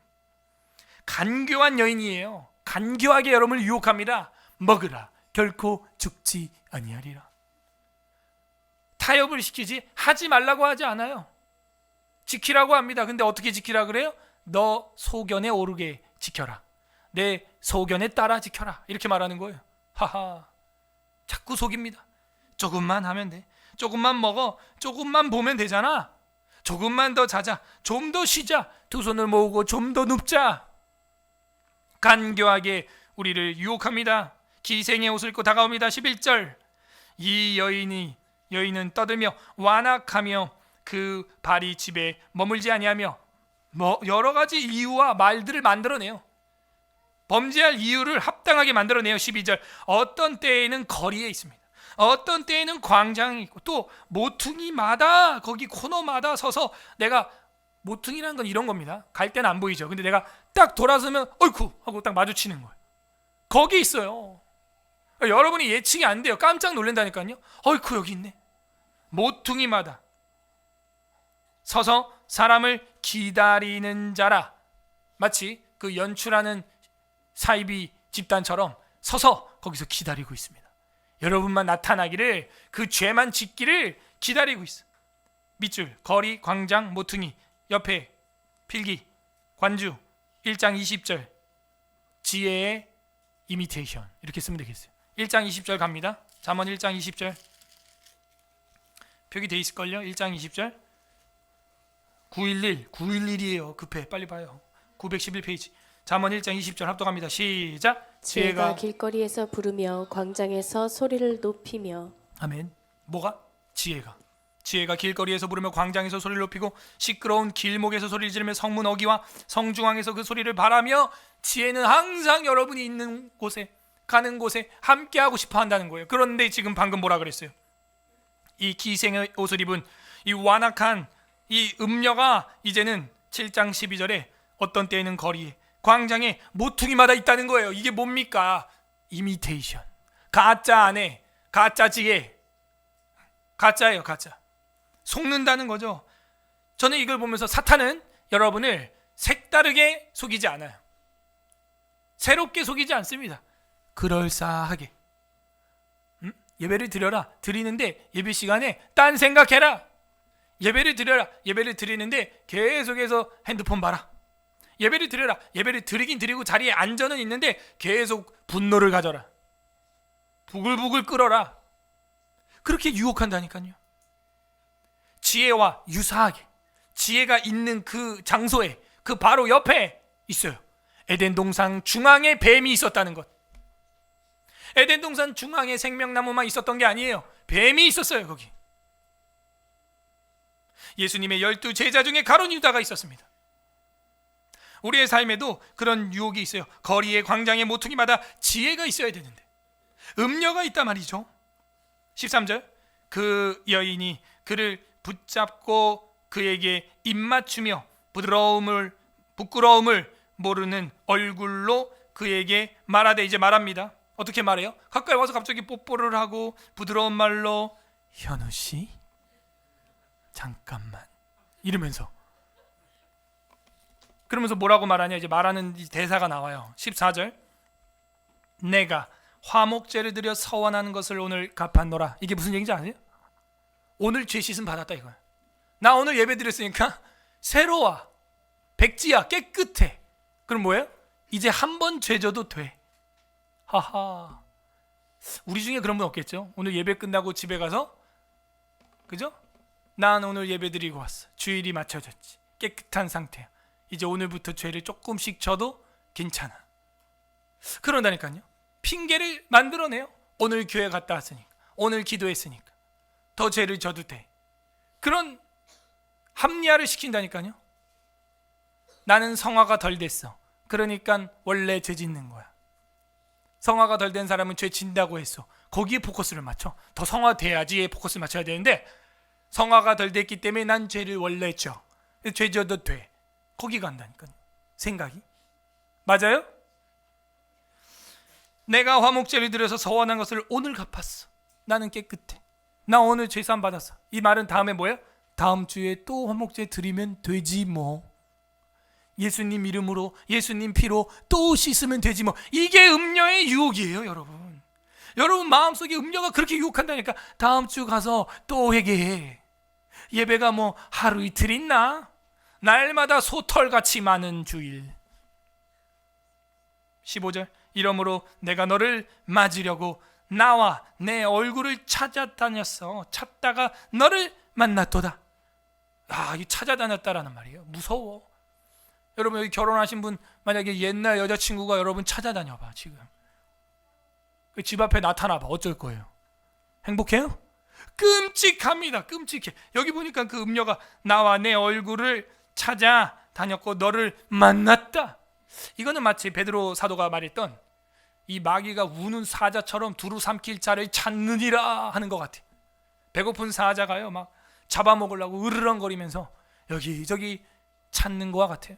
간교한 여인이에요. 간교하게 여러분을 유혹합니다. 먹으라, 결코 죽지 아니하리라. 타협을 시키지 하지 말라고 하지 않아요. 지키라고 합니다. 근데 어떻게 지키라 그래요? 너 소견에 오르게 지켜라. 내 소견에 따라 지켜라. 이렇게 말하는 거예요. 하하, 자꾸 속입니다. 조금만 하면 돼. 조금만 먹어. 조금만 보면 되잖아. 조금만 더 자자. 좀 더 쉬자. 두 손을 모으고 좀 더 눕자. 간교하게 우리를 유혹합니다. 기생의 옷을 입고 다가옵니다. 11절. 이 여인은 떠들며 완악하며 그 발이 집에 머물지 아니하며, 여러 가지 이유와 말들을 만들어내요. 범죄할 이유를 합당하게 만들어내요. 12절. 어떤 때에는 거리에 있습니다. 어떤 때에는 광장이 있고, 또 모퉁이마다, 거기 코너마다 서서, 내가 모퉁이라는 건 이런 겁니다. 갈 때는 안 보이죠. 근데 내가 딱 돌아서면 어이쿠 하고 딱 마주치는 거예요. 거기 있어요. 여러분이 예측이 안 돼요. 깜짝 놀란다니까요. 어이쿠 여기 있네. 모퉁이마다 서서 사람을 기다리는 자라. 마치 그 연출하는 사이비 집단처럼 서서 거기서 기다리고 있습니다. 여러분만 나타나기를, 그 죄만 짓기를 기다리고 있어. 밑줄, 거리, 광장, 모퉁이, 옆에 필기, 관주, 1장 20절. 지혜의 이미테이션, 이렇게 쓰면 되겠어요. 1장 20절 갑니다. 잠언 1장 20절 표기 돼 있을걸요. 1장 20절 911이에요. 급해, 빨리 봐요. 911페이지. 잠언 1장 20절 합독합니다. 시작. 지혜가 길거리에서 부르며 광장에서 소리를 높이며. 아멘. 뭐가? 지혜가 길거리에서 부르며 광장에서 소리를 높이고, 시끄러운 길목에서 소리를 지르며 성문 어귀와 성중앙에서 그 소리를 바라며. 지혜는 항상 여러분이 있는 곳에, 가는 곳에 함께하고 싶어 한다는 거예요. 그런데 지금 방금 뭐라 그랬어요? 이 기생의 옷을 입은 이 완악한 이 음녀가 이제는 7장 12절에 어떤 때에는 거리에, 광장에, 모퉁이마다 있다는 거예요. 이게 뭡니까? 이미테이션. 가짜 안에 가짜 지혜. 가짜예요. 가짜. 속는다는 거죠. 저는 이걸 보면서 사탄은 여러분을 색다르게 속이지 않아요. 새롭게 속이지 않습니다. 그럴싸하게. 예배를 드려라. 드리는데 예배 시간에 딴 생각해라. 예배를 드려라. 예배를 드리는데 계속해서 핸드폰 봐라. 예배를 드려라. 예배를 드리긴 드리고 자리에 앉아는 있는데 계속 분노를 가져라. 부글부글 끓어라. 그렇게 유혹한다니까요. 지혜와 유사하게, 지혜가 있는 그 장소에, 그 바로 옆에 있어요. 에덴 동산 중앙에 뱀이 있었다는 것. 에덴 동산 중앙에 생명나무만 있었던 게 아니에요. 뱀이 있었어요. 거기. 예수님의 12 제자 중에 가룟 유다가 있었습니다. 우리의 삶에도 그런 유혹이 있어요. 거리에, 광장에, 모퉁이마다 지혜가 있어야 되는데 음녀가 있단 말이죠. 13절. 그 여인이 그를 붙잡고 그에게 입맞추며 부끄러움을 모르는 얼굴로 그에게 말하되, 이제 말합니다. 어떻게 말해요? 가까이 와서 갑자기 뽀뽀를 하고 부드러운 말로 현우씨 잠깐만 이러면서, 그러면서 뭐라고 말하냐. 이제 말하는 대사가 나와요. 14절. 내가 화목제를 드려 서원하는 것을 오늘 갚았노라. 이게 무슨 얘기인지 아세요? 오늘 죄 씻음 받았다 이거야. 나 오늘 예배 드렸으니까 새로 와. 백지야 깨끗해. 그럼 뭐예요? 이제 한 번 죄져도 돼. 하하. 우리 중에 그런 분 없겠죠? 오늘 예배 끝나고 집에 가서, 그죠? 난 오늘 예배 드리고 왔어. 주일이 맞춰졌지. 깨끗한 상태야. 이제 오늘부터 죄를 조금씩 져도 괜찮아. 그런다니까요. 핑계를 만들어내요. 오늘 교회 갔다 왔으니까, 오늘 기도했으니까 더 죄를 져도 돼. 그런 합리화를 시킨다니까요. 나는 성화가 덜 됐어. 그러니까 원래 죄 짓는 거야. 성화가 덜 된 사람은 죄 진다고 했어. 거기에 포커스를 맞춰. 더 성화돼야지에 포커스를 맞춰야 되는데, 성화가 덜 됐기 때문에 난 죄를 원래 져. 죄 져도 돼. 거기 간다니까요. 생각이. 맞아요? 내가 화목제를 드려서 서원한 것을 오늘 갚았어. 나는 깨끗해. 나 오늘 죄산 받았어. 이 말은 다음에 뭐예요? 다음 주에 또 화목제 드리면 되지 뭐. 예수님 이름으로, 예수님 피로 또 씻으면 되지 뭐. 이게 음녀의 유혹이에요, 여러분. 여러분 마음속에 음녀가 그렇게 유혹한다니까. 다음 주 가서 또 회개해. 예배가 뭐 하루 이틀 있나? 날마다 소털같이 많은 주일. 15절. 이러므로 내가 너를 맞으려고 나와 내 얼굴을 찾아다녔어. 찾다가 너를 만났도다. 이 찾아다녔다라는 말이에요. 무서워. 여러분 여기 결혼하신 분 만약에 옛날 여자친구가 여러분 찾아다녀봐. 지금 그 집 앞에 나타나봐. 어쩔 거예요? 행복해요? 끔찍합니다. 끔찍해. 여기 보니까 그 음녀가 나와 내 얼굴을 찾아다녔고 너를 만났다. 이거는 마치 베드로 사도가 말했던 이 마귀가 우는 사자처럼 두루 삼킬 자를 찾느니라 하는 것 같아. 배고픈 사자가요 막 잡아먹으려고 으르렁거리면서 여기저기 찾는 것과 같아요.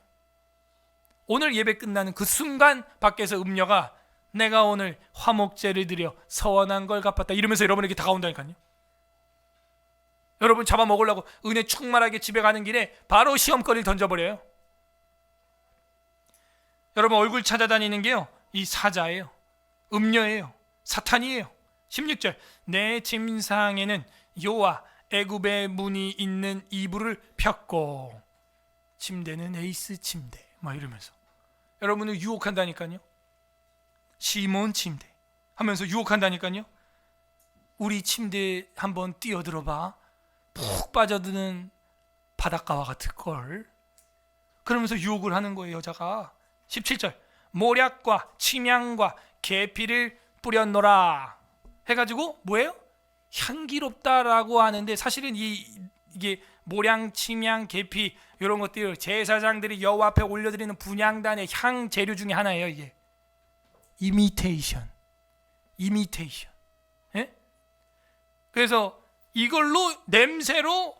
오늘 예배 끝나는 그 순간 밖에서 음녀가 내가 오늘 화목제를 드려 서원한 걸 갚았다 이러면서 여러분에게 다가온다니까요. 여러분 잡아먹으려고 은혜 충만하게 집에 가는 길에 바로 시험거리를 던져버려요. 여러분 얼굴 찾아다니는 게요 이 사자예요. 음녀예요. 사탄이에요. 16절. 내 침상에는 요와 애굽의 문이 있는 이불을 폈고 침대는 에이스 침대 막 이러면서 여러분을 유혹한다니까요. 시몬 침대 하면서 유혹한다니까요. 우리 침대에 한번 뛰어들어봐. 푹 빠져드는 바닷가와 같을걸. 그러면서 유혹을 하는 거예요 여자가. 17절. 모략과 침향과 계피를 뿌렸노라 해가지고 뭐예요? 향기롭다라고 하는데 사실은 이게 모량, 침향, 계피 이런 것들 제사장들이 여호와 앞에 올려드리는 분향단의 향 재료 중에 하나예요. 이게 이미테이션. 예? 그래서 이걸로 냄새로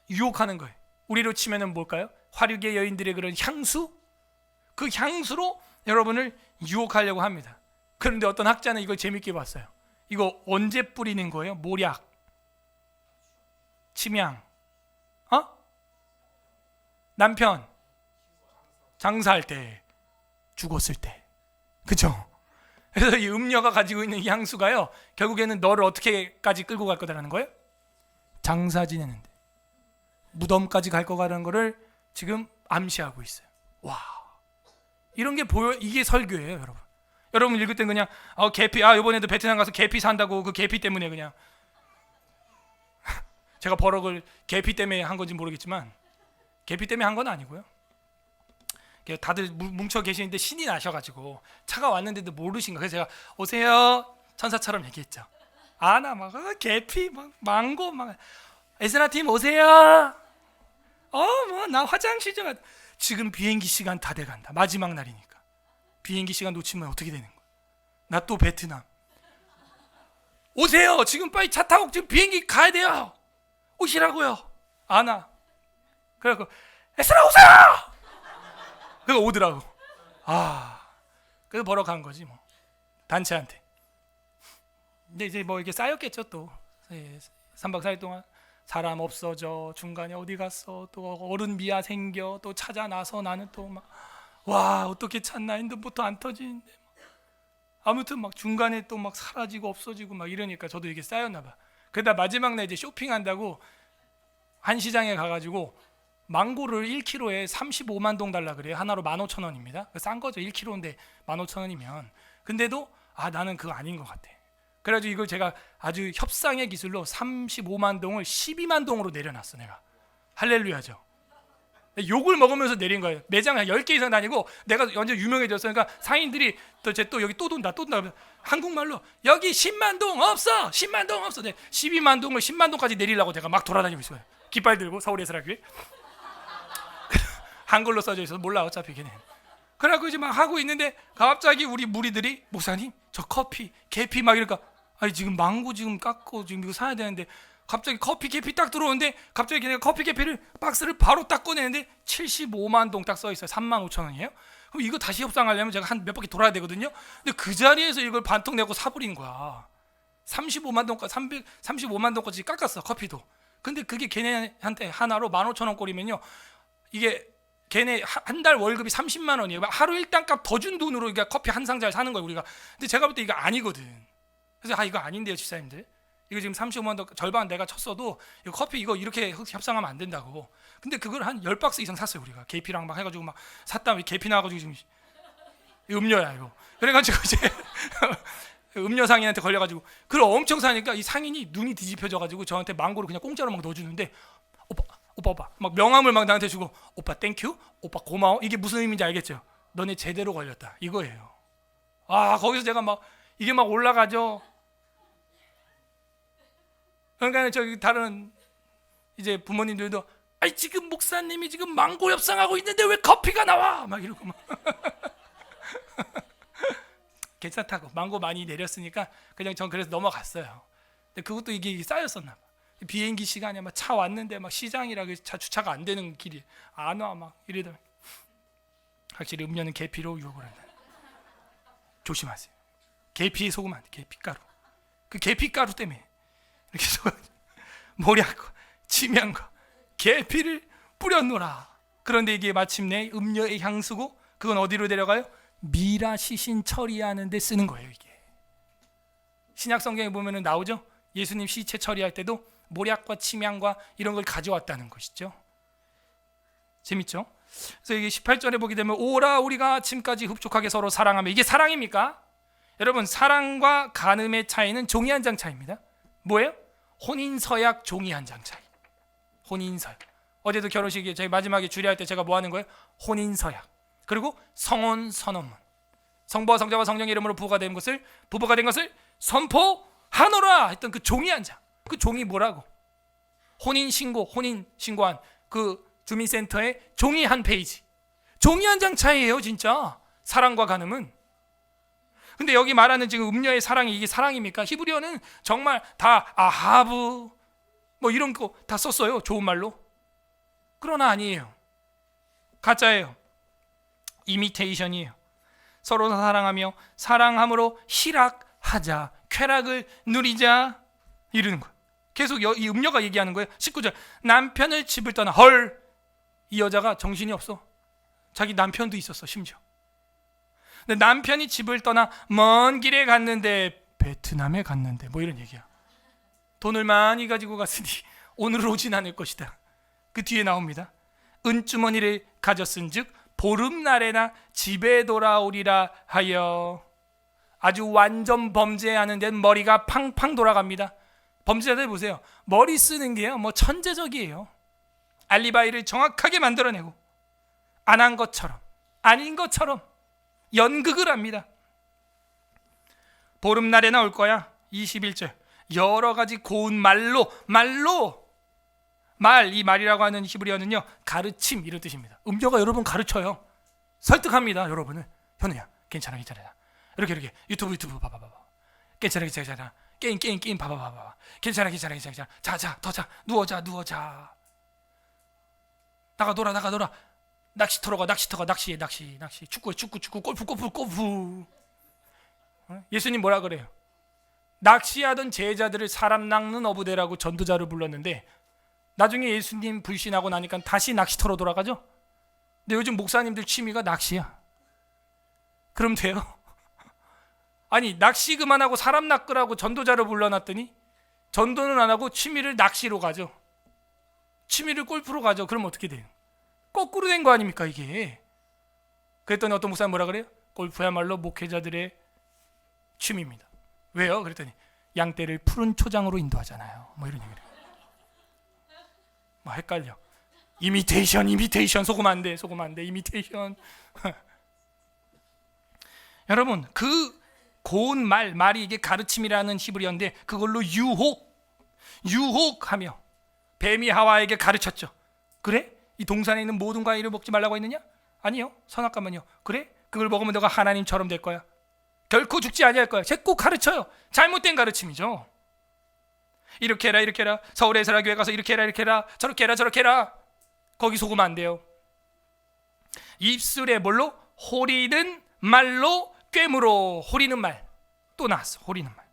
유혹하는 거예요. 우리로 치면은 뭘까요? 화류계 여인들의 그런 향수, 그 향수로 여러분을 유혹하려고 합니다. 그런데 어떤 학자는 이걸 재밌게 봤어요. 이거 언제 뿌리는 거예요? 모략, 침향, 남편 장사할 때, 죽었을 때, 그죠? 그래서 이 음녀가 가지고 있는 이 향수가요, 결국에는 너를 어떻게까지 끌고 갈 거다라는 거예요? 장사 지내는데, 무덤까지 갈 거라는 거를 지금 암시하고 있어요. 와, 이런 게 보여. 이게 설교예요, 여러분. 여러분 읽을 땐 그냥 계피 이번에도 베트남 가서 계피 산다고 그 계피 때문에 그냥 제가 버럭을 계피 때문에 한 건지 모르겠지만 계피 때문에 한 건 아니고요. 다들 뭉쳐 계시는데 신이 나셔가지고 차가 왔는데도 모르신 거. 그래서 제가 오세요 천사처럼 얘기했죠. 나 막 계피 막 망고 막 에스나 팀 오세요. 뭐 나 화장실 좀 지금 비행기 시간 다 돼간다. 마지막 날이니까 비행기 시간 놓치면 어떻게 되는 거야? 나 또 베트남 오세요. 지금 빨리 차 타고 지금 비행기 가야 돼요. 오시라고요. 아나 그래갖고 에스나 오세요. 그거 오더라고. 그래서 벌어 간 거지 뭐 단체한테. 근데 이제 뭐 이게 쌓였겠죠 또. 3박 4일 동안 사람 없어져, 중간에 어디 갔어, 또 어른 미아 생겨, 또 찾아 나서 나는 또 막 와 어떻게 찾나 핸드폰도 안 터지는데 아무튼 막 중간에 또 막 사라지고 없어지고 막 이러니까 저도 이게 쌓였나 봐. 그러다 마지막 날 이제 쇼핑한다고 한 시장에 가가지고 망고를 1kg에 35만 동 달라 그래요. 하나로 15,000원입니다. 싼 거죠. 1kg인데 15,000원이면. 근데도 나는 그거 아닌 것 같아. 그래가지고 이걸 제가 아주 협상의 기술로 35만 동을 12만 동으로 내려놨어. 내가 할렐루야죠. 욕을 먹으면서 내린 거예요. 매장 한 10개 이상 다니고 내가 완전 유명해졌어. 그러니까 상인들이 또 여기 또 돈다. 한국말로 여기 10만 동 없어. 10만 동 없어. 12만 동을 10만 동까지 내리려고 내가 막 돌아다니고 있어요. 깃발 들고 서울예술학교에. 한글로 써져 있어서 몰라 어차피 걔네. 그래갖고 이제 막 하고 있는데 갑자기 우리 무리들이 목사님 저 커피 계피 막 이러니까 아니 지금 망고 지금 깎고 지금 이거 사야 되는데 갑자기 커피 계피 딱 들어오는데 갑자기 걔네가 커피 계피를 박스를 바로 딱 꺼내는데 75만 동 딱 써 있어요. 35,000원이에요. 그럼 이거 다시 협상하려면 제가 한 몇 바퀴 돌아야 되거든요. 근데 그 자리에서 이걸 반통 내고 사버린 거야. 35만 동까지 335만 동까지 깎았어 커피도. 근데 그게 걔네한테 하나로 15,000원 꼴이면요. 이게 걔네 한 달 월급이 30만 원이에요. 하루 일당값 더 준 돈으로 그러니까 커피 한 상자를 사는 거예요 우리가. 근데 제가 볼 때 이거 아니거든. 그래서 이거 아닌데요 집사님들. 이거 지금 35만 원 절반 내가 쳤어도 이거 커피 이거 이렇게 협상하면 안 된다고. 근데 그걸 한 10박스 이상 샀어요 우리가. 계피랑 막 해가지고 막 샀다. 계피 나와가지고 지금 음료야 이거. 그래가지고 이제 음료 상인한테 걸려가지고 그걸 엄청 사니까 이 상인이 눈이 뒤집혀져가지고 저한테 망고를 그냥 공짜로 막 넣어주는데 오빠 막 명함을 막 나한테 주고 오빠 땡큐 오빠 고마워. 이게 무슨 의미인지 알겠죠? 너네 제대로 걸렸다 이거예요. 거기서 제가 막 이게 막 올라가죠. 그러니까 저기 다른 이제 부모님들도 지금 목사님이 지금 망고 협상하고 있는데 왜 커피가 나와 막 이러고 막 괜찮다고 망고 많이 내렸으니까 그냥 전 그래서 넘어갔어요. 근데 그것도 이게 쌓였었나 봐. 비행기 시간에 막 차 왔는데 막 시장이라 차 주차가 안 되는 길이 안 와 막 이러다. 확실히 음료는 계피로 유혹을 한다. 조심하세요. 계피에 속으면 안 돼. 계피가루. 그 계피가루 때문에 이렇게 모략과 치명과 계피를 뿌렸노라. 그런데 이게 마침내 음료의 향수고 그건 어디로 데려가요? 미라 시신 처리하는 데 쓰는 거예요. 이게 신약 성경에 보면은 나오죠. 예수님 시체 처리할 때도 모략과 침향과 이런 걸 가져왔다는 것이죠. 재밌죠? 그래서 이게 18절에 보게 되면 오라 우리가 아침까지 흡족하게 서로 사랑하며 이게 사랑입니까? 여러분 사랑과 간음의 차이는 종이 한 장 차이입니다. 뭐예요? 혼인서약 종이 한 장 차이. 혼인서약. 어제도 결혼식에 저희 마지막에 주례할 때 제가 뭐 하는 거예요? 혼인서약. 그리고 성혼 선언문. 성부와 성자와 성령의 이름으로 부부가 된 것을 선포하노라 했던 그 종이 한 장. 그 종이 뭐라고? 혼인 신고한 그 주민센터의 종이 한 페이지. 종이 한 장 차이예요, 진짜. 사랑과 간음은. 근데 여기 말하는 지금 음녀의 사랑이 이게 사랑입니까? 히브리어는 정말 다 아하브 뭐 이런 거 다 썼어요. 좋은 말로. 그러나 아니에요. 가짜예요. 이미테이션이에요. 서로 사랑하며 사랑함으로 희락하자. 쾌락을 누리자. 이러는 거예요. 계속 이 음녀가 얘기하는 거예요. 19절. 남편을 집을 떠나. 헐. 이 여자가 정신이 없어. 자기 남편도 있었어 심지어. 근데 남편이 집을 떠나 먼 길에 갔는데 베트남에 갔는데 뭐 이런 얘기야. 돈을 많이 가지고 갔으니 오늘 오진 않을 것이다. 그 뒤에 나옵니다. 은주머니를 가졌은즉 보름날에나 집에 돌아오리라 하여. 아주 완전 범죄하는 데는 머리가 팡팡 돌아갑니다. 범죄자들 보세요. 머리 쓰는 게요 뭐 천재적이에요. 알리바이를 정확하게 만들어내고 안 한 것처럼 아닌 것처럼 연극을 합니다. 보름날에나 올 거야. 21절. 여러 가지 고운 말로 이 말이라고 하는 히브리어는요 가르침 이런 뜻입니다. 음료가 여러분 가르쳐요. 설득합니다. 여러분을. 현우야 괜찮아 이렇게 유튜브 봐봐 괜찮아 게임 봐봐 괜찮아 자 누워 자 나가 놀아 낚시터로 가 낚시해 축구 골프. 예수님 뭐라 그래요? 낚시하던 제자들을 사람 낚는 어부대라고 전도자를 불렀는데 나중에 예수님 불신하고 나니까 다시 낚시터로 돌아가죠. 근데 요즘 목사님들 취미가 낚시야. 그럼 돼요? 아니 낚시 그만하고 사람 낚으라고 전도자를 불러놨더니 전도는 안 하고 취미를 낚시로 가죠. 취미를 골프로 가죠. 그럼 어떻게 돼요? 거꾸로 된 거 아닙니까 이게? 그랬더니 어떤 목사님 뭐라 그래요? 골프야말로 목회자들의 취미입니다. 왜요? 그랬더니 양떼를 푸른 초장으로 인도하잖아요. 뭐 이런 얘기를. 뭐 헷갈려. 이미테이션 속으면 안 돼. 이미테이션. 여러분, 그 고운 말이 이게 가르침이라는 히브리어인데 그걸로 유혹하며 뱀이 하와에게 가르쳤죠. 그래? 이 동산에 있는 모든 과일을 먹지 말라고 했느냐? 아니요. 선악과만요. 그래? 그걸 먹으면 너가 하나님처럼 될 거야. 결코 죽지 아니할 거야. 자꾸 가르쳐요. 잘못된 가르침이죠. 이렇게 해라. 서울에 에서라 교회 가서 이렇게 해라. 저렇게 해라. 거기 속으면 안 돼요. 입술에 뭘로? 호리는 말로 꿰물어. 호리는 말. 또 나왔어. 호리는 말.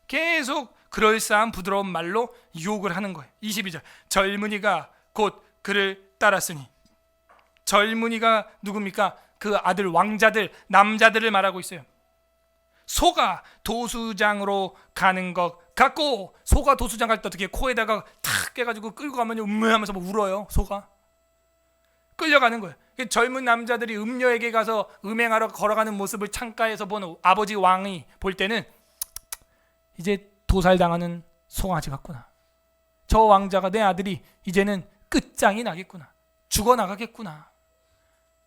계속 그럴싸한 부드러운 말로 유혹을 하는 거예요. 22절. 젊은이가 곧 그를 따랐으니. 젊은이가 누굽니까? 그 아들 왕자들, 남자들을 말하고 있어요. 소가 도수장으로 가는 것 같고, 소가 도수장 갈 때 어떻게 코에다가 탁 깨가지고 끌고 가면 음메하면서 뭐 울어요. 소가 끌려가는 거예요. 젊은 남자들이 음녀에게 가서 음행하러 걸어가는 모습을 창가에서 본 아버지 왕이 볼 때는 이제 도살당하는 송아지 같구나. 저 왕자가 내 아들이 이제는 끝장이 나겠구나. 죽어나가겠구나.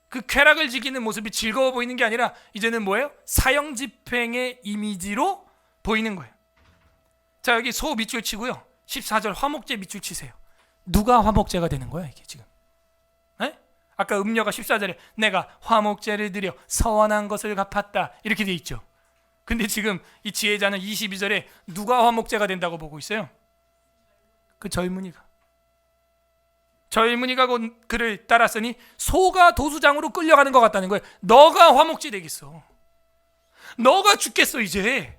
그 쾌락을 즐기는 모습이 즐거워 보이는 게 아니라 이제는 뭐예요? 사형 집행의 이미지로 보이는 거예요. 자, 여기 소 밑줄 치고요. 14절 화목제 밑줄 치세요. 누가 화목제가 되는 거야 이게 지금? 에? 아까 음녀가 14절에 내가 화목제를 드려 서원한 것을 갚았다 이렇게 돼 있죠. 근데 지금 이 지혜자는 22절에 누가 화목제가 된다고 보고 있어요? 그 젊은이가 곧 그를 따랐으니 소가 도수장으로 끌려가는 것 같다는 거예요. 너가 화목제 되겠어. 너가 죽겠어 이제.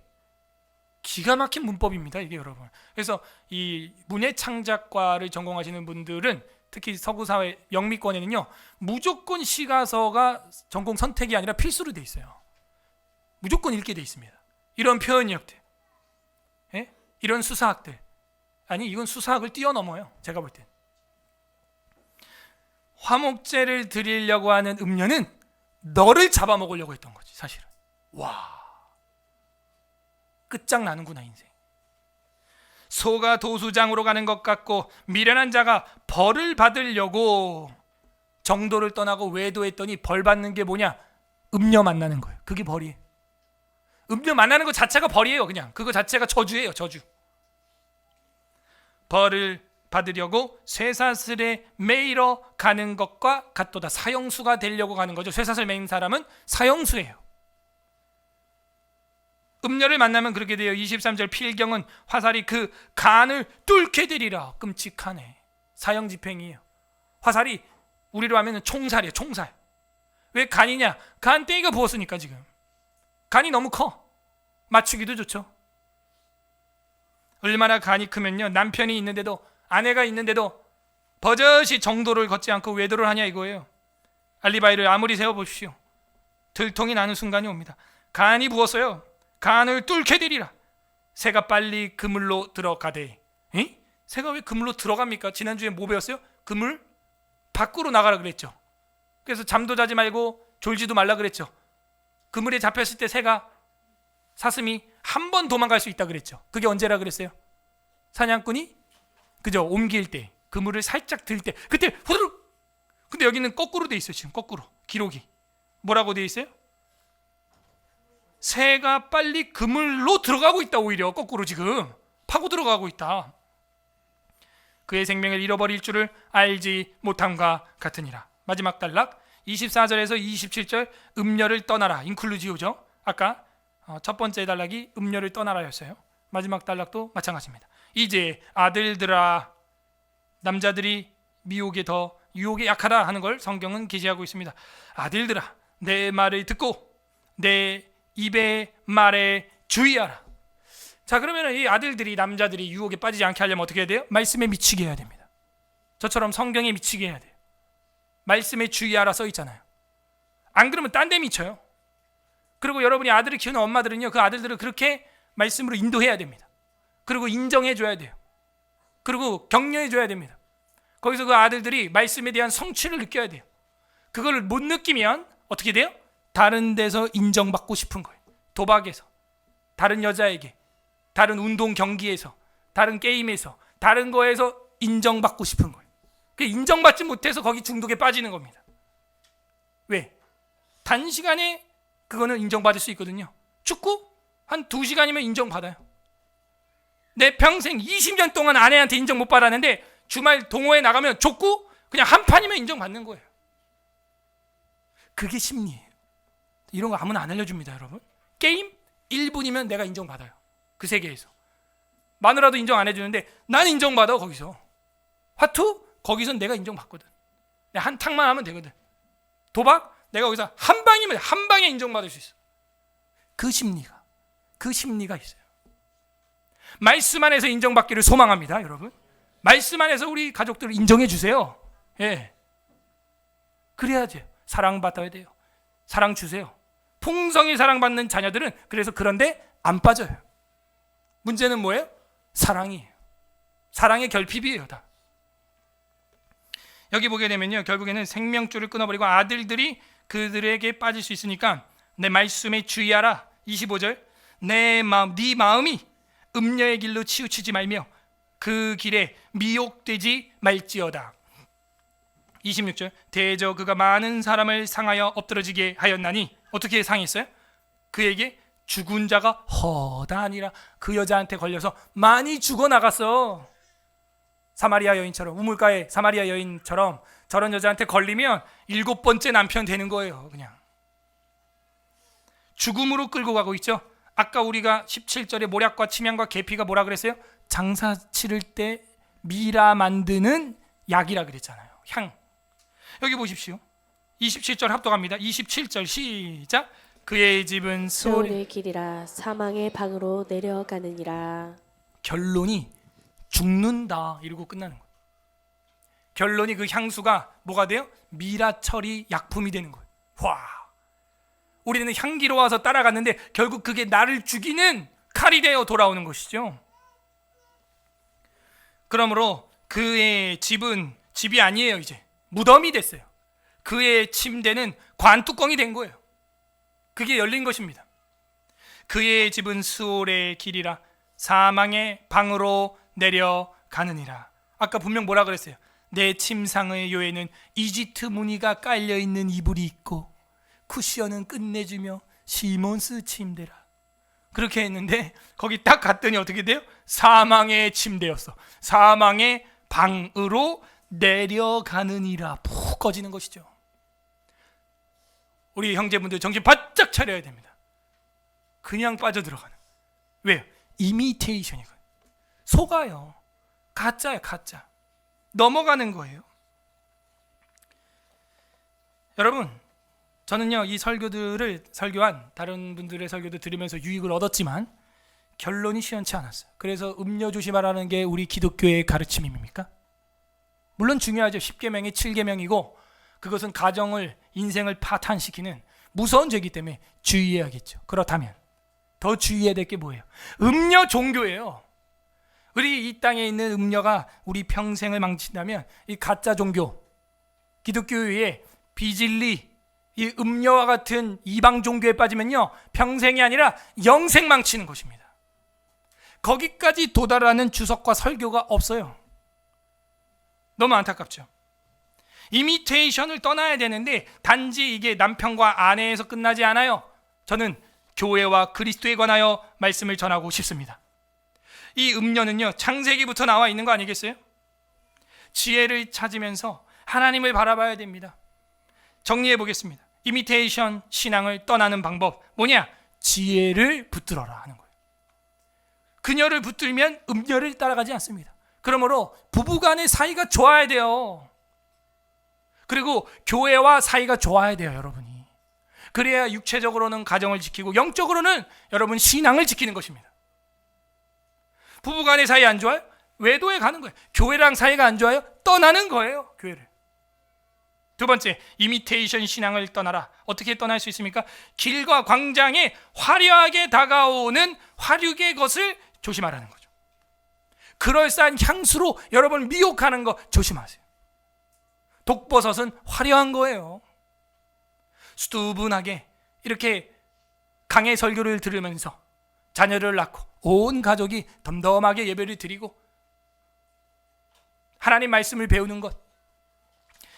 기가 막힌 문법입니다 이게 여러분. 그래서 이 문예 창작과를 전공하시는 분들은 특히 서구사회 영미권에는요 무조건 시가서가 전공 선택이 아니라 필수로 돼 있어요. 무조건 읽게 돼 있습니다. 이런 표현력들, 예? 이런 수사학들. 아니 이건 수사학을 뛰어넘어요. 제가 볼 땐. 화목제를 드리려고 하는 음녀는 너를 잡아먹으려고 했던 거지 사실은. 와, 끝장나는구나 인생. 소가 도수장으로 가는 것 같고 미련한 자가 벌을 받으려고 정도를 떠나고 외도했더니 벌 받는 게 뭐냐? 음녀 만나는 거예요. 그게 벌이에요. 음녀 만나는 것 자체가 벌이에요. 그냥 그거 자체가 저주예요. 저주. 벌을 받으려고 쇠사슬에 매이러 가는 것과 같도다. 사형수가 되려고 가는 거죠. 쇠사슬 매인 사람은 사형수예요. 음녀를 만나면 그렇게 돼요. 23절 필경은 화살이 그 간을 뚫게 되리라. 끔찍하네. 사형 집행이에요. 화살이 우리로 하면 총살이에요. 총살. 왜 간이냐? 간땡이가 부었으니까 지금. 간이 너무 커. 맞추기도 좋죠. 얼마나 간이 크면요 남편이 있는데도 아내가 있는데도 버젓이 정도를 걷지 않고 외도를 하냐 이거예요. 알리바이를 아무리 세워보십시오. 들통이 나는 순간이 옵니다. 간이 부었어요. 간을 뚫게 되리라. 새가 빨리 그물로 들어가되. 에? 새가 왜 그물로 들어갑니까? 지난주에 뭐 배웠어요? 그물 밖으로 나가라 그랬죠. 그래서 잠도 자지 말고 졸지도 말라 그랬죠. 그물에 잡혔을 때 새가 사슴이 한 번 도망갈 수 있다 그랬죠. 그게 언제라 그랬어요? 사냥꾼이 그죠? 옮길 때 그물을 살짝 들 때 그때 후루룩. 근데 여기는 거꾸로 돼 있어요. 지금 거꾸로 기록이 뭐라고 돼 있어요? 새가 빨리 그물로 들어가고 있다. 오히려 거꾸로 지금 파고 들어가고 있다. 그의 생명을 잃어버릴 줄을 알지 못함과 같으니라. 마지막 단락 24절에서 27절 음녀를 떠나라. 인클루지오죠. 아까 첫 번째 단락이 음녀를 떠나라였어요. 마지막 단락도 마찬가지입니다. 이제 아들들아, 남자들이 미혹에 더 유혹에 약하다 하는 걸 성경은 계시하고 있습니다. 아들들아, 내 말을 듣고 내 입의 말에 주의하라. 자, 그러면 이 아들들이 남자들이 유혹에 빠지지 않게 하려면 어떻게 해야 돼요? 말씀에 미치게 해야 됩니다. 저처럼 성경에 미치게 해야 돼요. 말씀에 주의하라 써 있잖아요. 안 그러면 딴 데 미쳐요. 그리고 여러분이 아들을 키우는 엄마들은요, 그 아들들을 그렇게 말씀으로 인도해야 됩니다. 그리고 인정해 줘야 돼요. 그리고 격려해 줘야 됩니다. 거기서 그 아들들이 말씀에 대한 성취를 느껴야 돼요. 그걸 못 느끼면 어떻게 돼요? 다른 데서 인정받고 싶은 거예요. 도박에서, 다른 여자에게, 다른 운동 경기에서, 다른 게임에서, 다른 거에서 인정받고 싶은 거예요. 그 인정받지 못해서 거기 중독에 빠지는 겁니다. 왜? 단시간에 그거는 인정받을 수 있거든요. 축구? 한 2시간이면 인정받아요. 내 평생 20년 동안 아내한테 인정 못 받았는데 주말 동호회 나가면 족구? 그냥 한 판이면 인정받는 거예요. 그게 심리예요. 이런 거 아무나 안 알려줍니다, 여러분. 게임? 1분이면 내가 인정받아요. 그 세계에서. 마누라도 인정 안 해주는데 난 인정받아, 거기서. 화투? 거기선 내가 인정받거든. 내가 한 탕만 하면 되거든. 도박? 내가 거기서 한 방이면 한 방에 인정받을 수 있어. 그 심리가 있어요. 말씀 안에서 인정받기를 소망합니다, 여러분. 말씀 안에서 우리 가족들을 인정해 주세요. 예. 그래야죠. 사랑받아야 돼요. 사랑 주세요. 풍성히 사랑받는 자녀들은 그래서 그런데 안 빠져요. 문제는 뭐예요? 사랑이에요. 사랑의 결핍이에요, 다. 여기 보게 되면요, 결국에는 생명줄을 끊어버리고 아들들이 그들에게 빠질 수 있으니까 내 말씀에 주의하라. 25절, 네 마음이 음녀의 길로 치우치지 말며 그 길에 미혹되지 말지어다. 26절, 대저 그가 많은 사람을 상하여 엎드러지게 하였나니 어떻게 상했어요? 그에게 죽은 자가 허다하니라. 그 여자한테 걸려서 많이 죽어나갔어. 사마리아 여인처럼, 우물가의 사마리아 여인처럼 저런 여자한테 걸리면 7번째 남편 되는 거예요. 그냥 죽음으로 끌고 가고 있죠. 아까 우리가 17절에 모략과 침향과 계피가 뭐라 그랬어요? 장사 치를 때 미라 만드는 약이라 그랬잖아요. 향. 여기 보십시오. 27절 합독합니다. 27절 시작. 그의 집은 스올의 길이라 사망의 방으로 내려가느니라. 결론이 죽는다 이러고 끝나는 거예요. 결론이 그 향수가 뭐가 돼요? 미라 처리 약품이 되는 거예요. 와, 우리는 향기로워서 따라갔는데 결국 그게 나를 죽이는 칼이 되어 돌아오는 것이죠. 그러므로 그의 집은 집이 아니에요. 이제 무덤이 됐어요. 그의 침대는 관뚜껑이 된 거예요. 그게 열린 것입니다. 그의 집은 스올의 길이라 사망의 방으로 내려가느니라. 아까 분명 뭐라 그랬어요? 내 침상의 요에는 이집트 무늬가 깔려있는 이불이 있고 쿠션은 끝내주며 시몬스 침대라. 그렇게 했는데 거기 딱 갔더니 어떻게 돼요? 사망의 침대였어. 사망의 방으로 내려가느니라. 푹 꺼지는 것이죠. 우리 형제분들 정신 바짝 차려야 됩니다. 그냥 빠져들어가는. 왜요? 이미테이션이거든요. 속아요. 가짜예요, 가짜. 넘어가는 거예요. 여러분, 저는요 이 설교들을 설교한 다른 분들의 설교도 들으면서 유익을 얻었지만 결론이 시원치 않았어요. 그래서 음료 조심하라는 게 우리 기독교의 가르침입니까? 물론 중요하죠. 10계명이 7계명이고 그것은 가정을, 인생을 파탄시키는 무서운 죄이기 때문에 주의해야겠죠. 그렇다면 더 주의해야 될 게 뭐예요? 음료 종교예요. 우리 이 땅에 있는 음료가 우리 평생을 망친다면 이 가짜 종교, 기독교의 비진리, 이 음료와 같은 이방 종교에 빠지면요 평생이 아니라 영생 망치는 것입니다. 거기까지 도달하는 주석과 설교가 없어요. 너무 안타깝죠. 이미테이션을 떠나야 되는데 단지 이게 남편과 아내에서 끝나지 않아요. 저는 교회와 그리스도에 관하여 말씀을 전하고 싶습니다. 이 음료는요 창세기부터 나와 있는 거 아니겠어요? 지혜를 찾으면서 하나님을 바라봐야 됩니다. 정리해 보겠습니다. 이미테이션 신앙을 떠나는 방법 뭐냐? 지혜를 붙들어라 하는 거예요. 그녀를 붙들면 음료를 따라가지 않습니다. 그러므로 부부간의 사이가 좋아야 돼요. 그리고 교회와 사이가 좋아야 돼요, 여러분이. 그래야 육체적으로는 가정을 지키고 영적으로는 여러분 신앙을 지키는 것입니다. 부부간의 사이 안 좋아요? 외도에 가는 거예요. 교회랑 사이가 안 좋아요? 떠나는 거예요, 교회를. 두 번째, 이미테이션 신앙을 떠나라. 어떻게 떠날 수 있습니까? 길과 광장에 화려하게 다가오는 화류의 것을 조심하라는 거죠. 그럴싸한 향수로 여러분 미혹하는 거 조심하세요. 독버섯은 화려한 거예요. 수두분하게 이렇게 강의 설교를 들으면서 자녀를 낳고 온 가족이 덤덤하게 예배를 드리고 하나님 말씀을 배우는 것,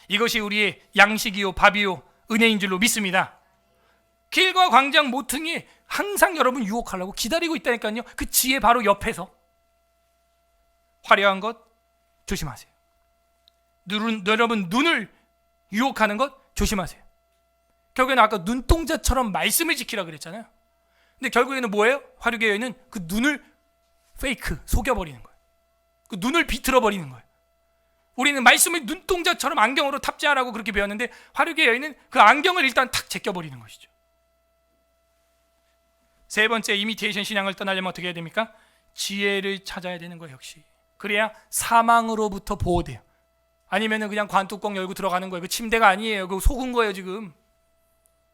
이것이 우리의 양식이요 밥이요 은혜인 줄로 믿습니다. 길과 광장 모퉁이 항상 여러분 유혹하려고 기다리고 있다니까요. 그 지혜 바로 옆에서. 화려한 것 조심하세요. 여러분 눈을 유혹하는 것 조심하세요. 결국에는 아까 눈동자처럼 말씀을 지키라 그랬잖아요. 근데 결국에는 뭐예요? 화류계 여인은 그 눈을 페이크, 속여버리는 거예요. 그 눈을 비틀어버리는 거예요. 우리는 말씀을 눈동자처럼 안경으로 탑재하라고 그렇게 배웠는데 화류계 여인은 그 안경을 일단 탁 제껴버리는 것이죠. 세 번째, 이미테이션 신앙을 떠나려면 어떻게 해야 됩니까? 지혜를 찾아야 되는 거예요. 역시 그래야 사망으로부터 보호돼요. 아니면은 그냥 관뚜껑 열고 들어가는 거예요. 그 침대가 아니에요. 그거 속은 거예요. 지금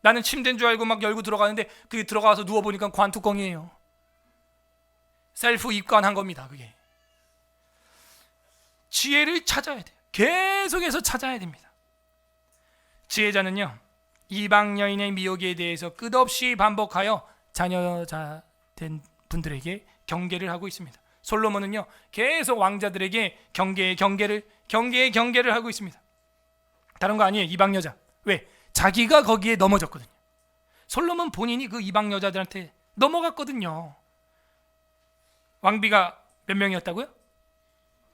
나는 침대인 줄 알고 막 열고 들어가는데 그게 들어가서 누워보니까 관뚜껑이에요. 셀프 입관한 겁니다. 그게 지혜를 찾아야 돼요. 계속해서 찾아야 됩니다. 지혜자는요, 이방 여인의 미혹에 대해서 끝없이 반복하여 자녀자 된 분들에게 경계를 하고 있습니다. 솔로몬은요 계속 왕자들에게 경계를 하고 있습니다. 다른 거 아니에요. 이방 여자. 왜? 자기가 거기에 넘어졌거든요. 솔로몬 본인이 그 이방 여자들한테 넘어갔거든요. 왕비가 몇 명이었다고요?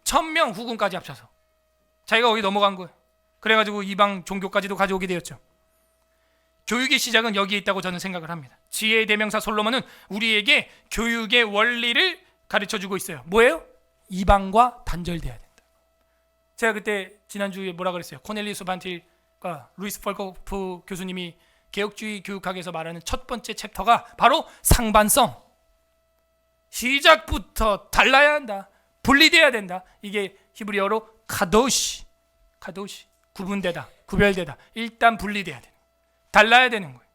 1000명 후궁까지 합쳐서 자기가 거기 넘어간 거예요. 그래가지고 이방 종교까지도 가져오게 되었죠. 교육의 시작은 여기에 있다고 저는 생각을 합니다. 지혜의 대명사 솔로몬은 우리에게 교육의 원리를 가르쳐주고 있어요. 뭐예요? 이방과 단절돼야 된다. 제가 그때 지난주에 뭐라 그랬어요? 코넬리우스 반틸과 루이스 펄코프 교수님이 개혁주의 교육학에서 말하는 첫 번째 챕터가 바로 상반성. 시작부터 달라야 한다. 분리돼야 된다. 이게 히브리어로 카도시, 구분되다, 구별되다. 일단 분리돼야 돼. 달라야 되는 거예요.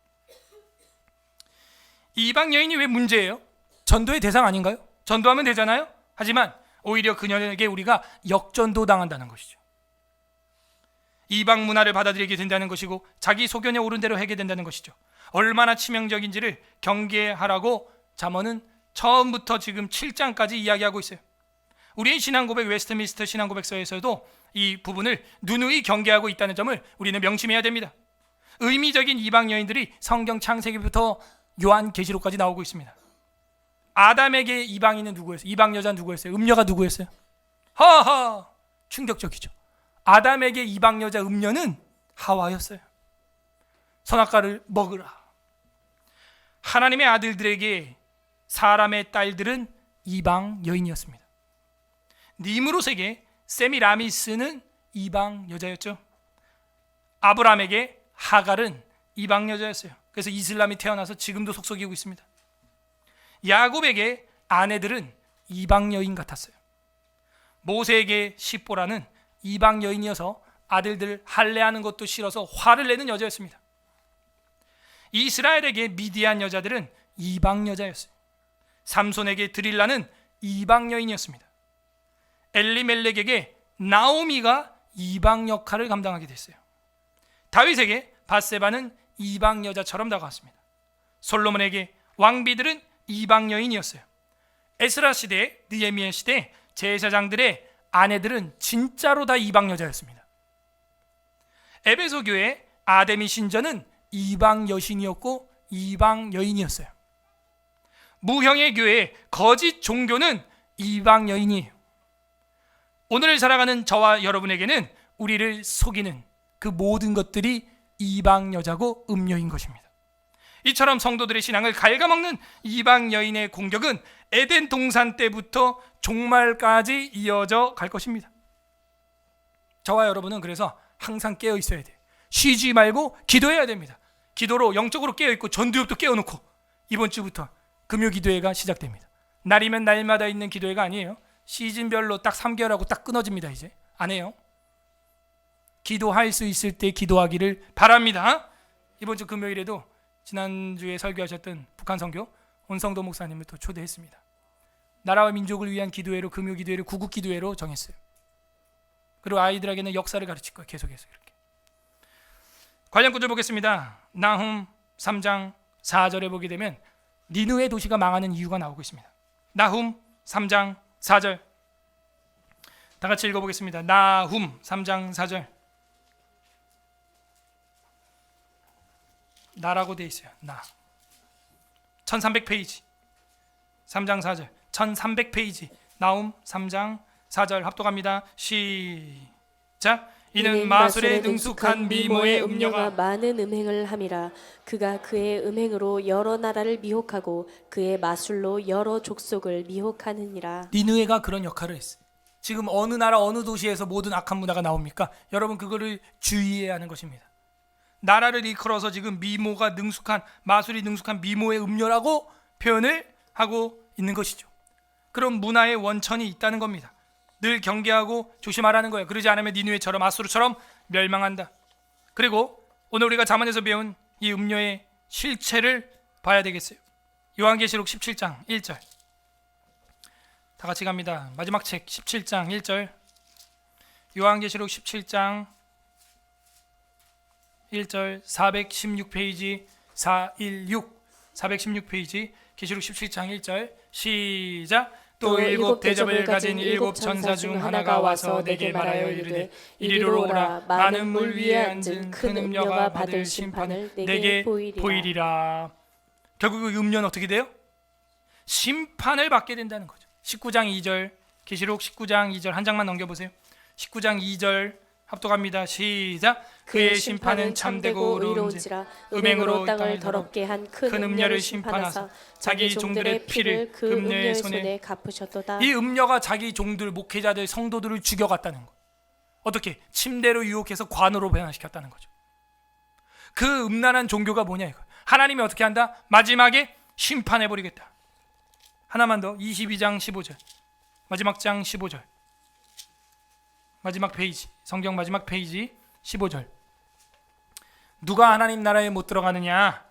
이방 여인이 왜 문제예요? 전도의 대상 아닌가요? 전도하면 되잖아요. 하지만 오히려 그녀에게 우리가 역전도 당한다는 것이죠. 이방 문화를 받아들이게 된다는 것이고 자기 소견에 옳은 대로 하게 된다는 것이죠. 얼마나 치명적인지를 경계하라고 잠언은 처음부터 지금 7장까지 이야기하고 있어요. 우리의 신앙고백 웨스트민스터 신앙고백서에서도 이 부분을 누누이 경계하고 있다는 점을 우리는 명심해야 됩니다. 의미적인 이방 여인들이 성경 창세기부터 요한계시록까지 나오고 있습니다. 아담에게 이방인은 누구였어요? 이방 여자는 누구였어요? 음녀가 누구였어요? 하하, 충격적이죠. 아담에게 이방 여자 음녀는 하와였어요. 선악과를 먹으라. 하나님의 아들들에게 사람의 딸들은 이방 여인이었습니다. 니므롯에게 세미라미스는 이방 여자였죠. 아브라함에게 하갈은 이방 여자였어요. 그래서 이슬람이 태어나서 지금도 속썩이고 있습니다. 야곱에게 아내들은 이방 여인 같았어요. 모세에게 십보라는 이방 여인이어서 아들들 할례하는 것도 싫어서 화를 내는 여자였습니다. 이스라엘에게 미디안 여자들은 이방 여자였어요. 삼손에게 드릴라는 이방 여인이었습니다. 엘리멜렉에게 나오미가 이방 역할을 감당하게 됐어요. 다윗에게 밧세바는 이방 여자처럼 다가왔습니다. 솔로몬에게 왕비들은 이방 여인이었어요. 에스라 시대, 느헤미야 시대 제사장들의 아내들은 진짜로 다 이방 여자였습니다. 에베소 교회 아데미 신전은 이방 여신이었고 이방 여인이었어요. 무형의 교회 거짓 종교는 이방 여인이에요. 오늘 살아가는 저와 여러분에게는 우리를 속이는 그 모든 것들이 이방 여자고 음녀인 것입니다. 이처럼 성도들의 신앙을 갉아먹는 이방 여인의 공격은 에덴 동산 때부터 종말까지 이어져 갈 것입니다. 저와 여러분은 그래서 항상 깨어 있어야 돼요. 쉬지 말고 기도해야 됩니다. 기도로 영적으로 깨어 있고 전두엽도 깨워놓고 이번 주부터 금요 기도회가 시작됩니다. 날이면 날마다 있는 기도회가 아니에요. 시즌별로 딱 3개월하고 딱 끊어집니다. 이제 안 해요. 기도할 수 있을 때 기도하기를 바랍니다. 이번 주 금요일에도 지난주에 설교하셨던 북한 선교 온성도 목사님을 또 초대했습니다. 나라와 민족을 위한 기도회로 금요 기도회를 구국 기도회로 정했어요. 그리고 아이들에게는 역사를 가르칠 거예요. 계속해서 이렇게. 관련 구절 보겠습니다. 나훔 3장 4절에 보게 되면 니느웨 도시가 망하는 이유가 나오고 있습니다. 나훔 3장 4절 다 같이 읽어보겠습니다. 나훔 3장 4절. 나라고 되어 있어요. 나 1300페이지 3장 4절 1300페이지 나훔 3장 4절 합독합니다. 시작. 이는 마술에 능숙한 미모의 음녀가 많은 음행을 함이라. 그가 그의 음행으로 여러 나라를 미혹하고 그의 마술로 여러 족속을 미혹하느니라. 니느웨가 그런 역할을 했어요. 지금 어느 나라 어느 도시에서 모든 악한 문화가 나옵니까? 여러분 그거를 주의해야 하는 것입니다. 나라를 이끌어서 지금 미모가 능숙한 마술이 능숙한 미모의 음녀라고 표현을 하고 있는 것이죠. 그런 문화의 원천이 있다는 겁니다. 늘 경계하고 조심하라는 거예요. 그러지 않으면 니느웨처럼 아수르처럼 멸망한다. 그리고 오늘 우리가 잠언에서 배운 이 음녀의 실체를 봐야 되겠어요. 요한계시록 17장 1절 다 같이 갑니다. 마지막 책 17장 1절 요한계시록 17장 1절 416페이지 416페이지 계시록 17장 1절 시작. 또 일곱 대접을 가진 일곱 천사 중 하나가 와서 내게 말하여 이르되 이리로 오라. 많은 물 위에 앉은 큰 음녀가 받을 심판을 내게 보이리라. 결국 그 음녀는 어떻게 돼요? 심판을 받게 된다는 거죠. 19장 2절 계시록 19장 2절 한 장만 넘겨보세요. 19장 2절 합독합니다. 시작. 그의 심판은 참되고 의로운지라 음행으로 땅을 더럽게 한 큰 음녀를 심판하사 자기 종들의 피를 그 음녀의 손에 갚으셨도다. 이 음녀가 자기 종들 목회자들 성도들을 죽여갔다는 거. 어떻게? 침대로 유혹해서 관으로 변화시켰다는 거죠. 그 음란한 종교가 뭐냐 이거. 하나님이 어떻게 한다? 마지막에 심판해버리겠다. 하나만 더. 22장 15절 마지막 장 15절 마지막 페이지 성경 마지막 페이지 15절 누가 하나님 나라에 못 들어가느냐?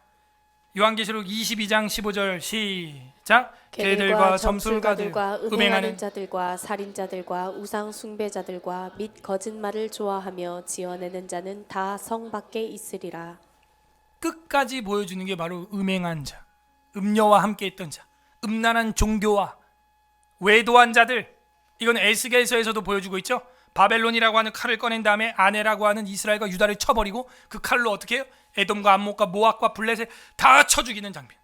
요한계시록 22장 15절 시작. 개들과 점술가들과 음행하는 자들과 살인자들과 우상 숭배자들과 및 거짓말을 좋아하며 지어내는 자는 다 성 밖에 있으리라. 끝까지 보여주는 게 바로 음행한 자, 음녀와 함께 있던 자, 음란한 종교와 외도한 자들. 이건 에스겔서에서도 보여주고 있죠. 바벨론이라고 하는 칼을 꺼낸 다음에 아내라고 하는 이스라엘과 유다를 쳐버리고 그 칼로 어떻게 해요? 에돔과 암몬과 모압과 블레셋 다 쳐 죽이는 장면.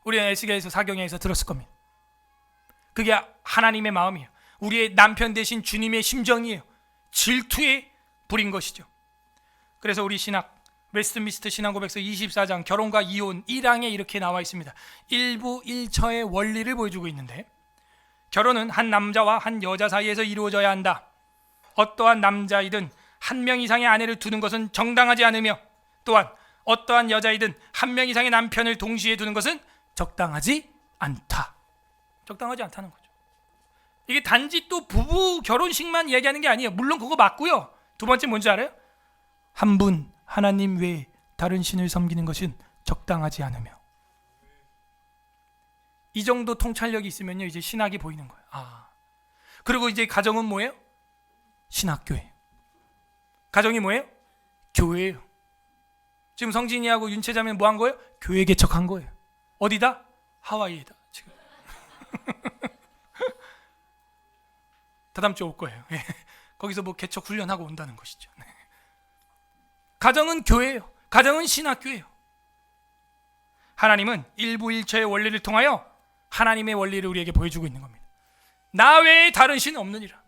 우리는 에스겔서 사경에서 들었을 겁니다. 그게 하나님의 마음이에요. 우리의 남편 대신 주님의 심정이에요. 질투에 부린 것이죠. 그래서 우리 신학 웨스트민스터 신앙고백서 24장 결혼과 이혼 1항에 이렇게 나와 있습니다. 일부 일처의 원리를 보여주고 있는데 결혼은 한 남자와 한 여자 사이에서 이루어져야 한다. 어떠한 남자이든 한 명 이상의 아내를 두는 것은 정당하지 않으며 또한 어떠한 여자이든 한 명 이상의 남편을 동시에 두는 것은 적당하지 않다. 적당하지 않다는 거죠. 이게 단지 또 부부 결혼식만 얘기하는 게 아니에요. 물론 그거 맞고요. 두 번째 뭔지 알아요? 한 분 하나님 외에 다른 신을 섬기는 것은 적당하지 않으며. 이 정도 통찰력이 있으면요 이제 신학이 보이는 거예요. 그리고 이제 가정은 뭐예요? 신학교예요. 가정이 뭐예요? 교회예요. 지금 성진이하고 윤채자매는 뭐 한 거예요? 교회 개척한 거예요. 어디다? 하와이에다 지금. 다다음 주에 올 거예요. 거기서 뭐 개척 훈련하고 온다는 것이죠. 가정은 교회예요. 가정은 신학교예요. 하나님은 일부일처의 원리를 통하여 하나님의 원리를 우리에게 보여주고 있는 겁니다. 나 외에 다른 신은 없느니라.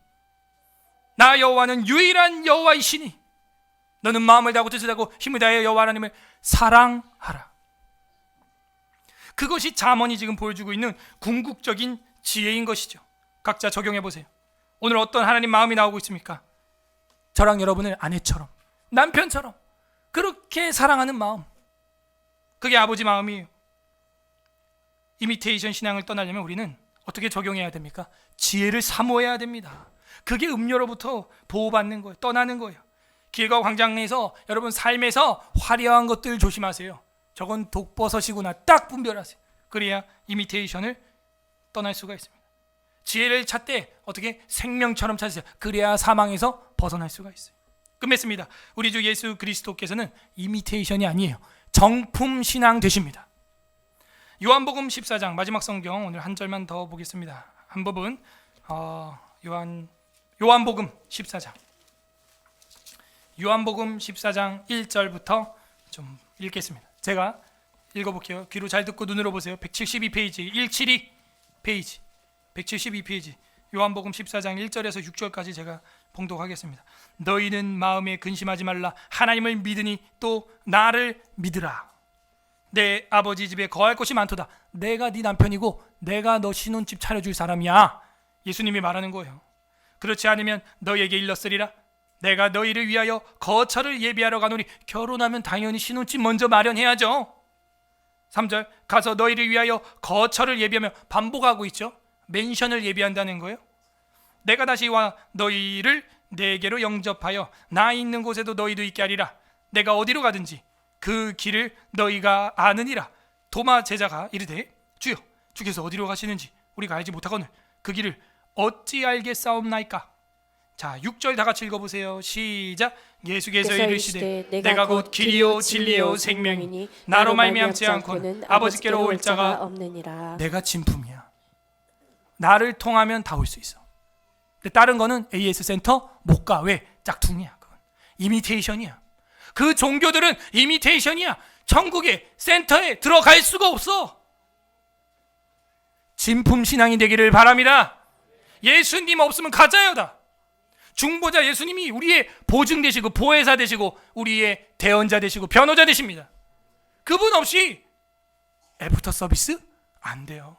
나 여호와는 유일한 여호와이시니 너는 마음을 다하고 뜻을 다하고 힘을 다하여 여호와 하나님을 사랑하라. 그것이 잠언이 지금 보여주고 있는 궁극적인 지혜인 것이죠. 각자 적용해 보세요. 오늘 어떤 하나님 마음이 나오고 있습니까? 저랑 여러분을 아내처럼 남편처럼 그렇게 사랑하는 마음. 그게 아버지 마음이에요. 이미테이션 신앙을 떠나려면 우리는 어떻게 적용해야 됩니까? 지혜를 사모해야 됩니다. 그게 음료로부터 보호받는 거예요. 떠나는 거예요. 길과 광장에서 여러분 삶에서 화려한 것들 조심하세요. 저건 독버섯이구나 딱 분별하세요. 그래야 이미테이션을 떠날 수가 있습니다. 지혜를 찾되 어떻게 생명처럼 찾으세요. 그래야 사망에서 벗어날 수가 있어요. 끝맺습니다. 우리 주 예수 그리스도께서는 이미테이션이 아니에요. 정품 신앙 되십니다. 요한복음 14장 마지막 성경 오늘 한 절만 더 보겠습니다. 한 부분 요한복음 14장 요한복음 14장 1절부터 좀 읽겠습니다. 제가 읽어볼게요. 귀로 잘 듣고 눈으로 보세요. 172페이지 172 페이지 172페이지 요한복음 14장 1절에서 6절까지 제가 봉독하겠습니다. 너희는 마음에 근심하지 말라. 하나님을 믿으니 또 나를 믿으라. 내 아버지 집에 거할 곳이 많도다. 내가 네 남편이고 내가 너 신혼집 차려줄 사람이야. 예수님이 말하는 거예요. 그렇지 않으면 너희에게 일렀으리라. 내가 너희를 위하여 거처를 예비하러 가노니. 결혼하면 당연히 신혼집 먼저 마련해야죠. 3절 가서 너희를 위하여 거처를 예비하며 반복하고 있죠. 맨션을 예비한다는 거예요. 내가 다시 와 너희를 내게로 영접하여 나 있는 곳에도 너희도 있게 하리라. 내가 어디로 가든지 그 길을 너희가 아느니라. 도마 제자가 이르되 주여 주께서 어디로 가시는지 우리가 알지 못하거늘 그 길을 어찌 알겠사옵나이까. 자 6절 다 같이 읽어보세요. 시작. 예수께서 이르시되 내가 곧 길이요 진리요 생명이니 나로 말미암지 않고는 아버지께로 올 자가 없느니라. 내가 진품이야. 나를 통하면 다 올 수 있어. 근데 다른 거는 AS 센터 못 가. 왜? 짝퉁이야. 그건 이미테이션이야. 그 종교들은 이미테이션이야. 천국의 센터에 들어갈 수가 없어. 진품 신앙이 되기를 바랍니다. 예수님 없으면 가짜여다. 중보자 예수님이 우리의 보증 되시고 보혜사 되시고 우리의 대언자 되시고 변호자 되십니다. 그분 없이 애프터 서비스 안 돼요.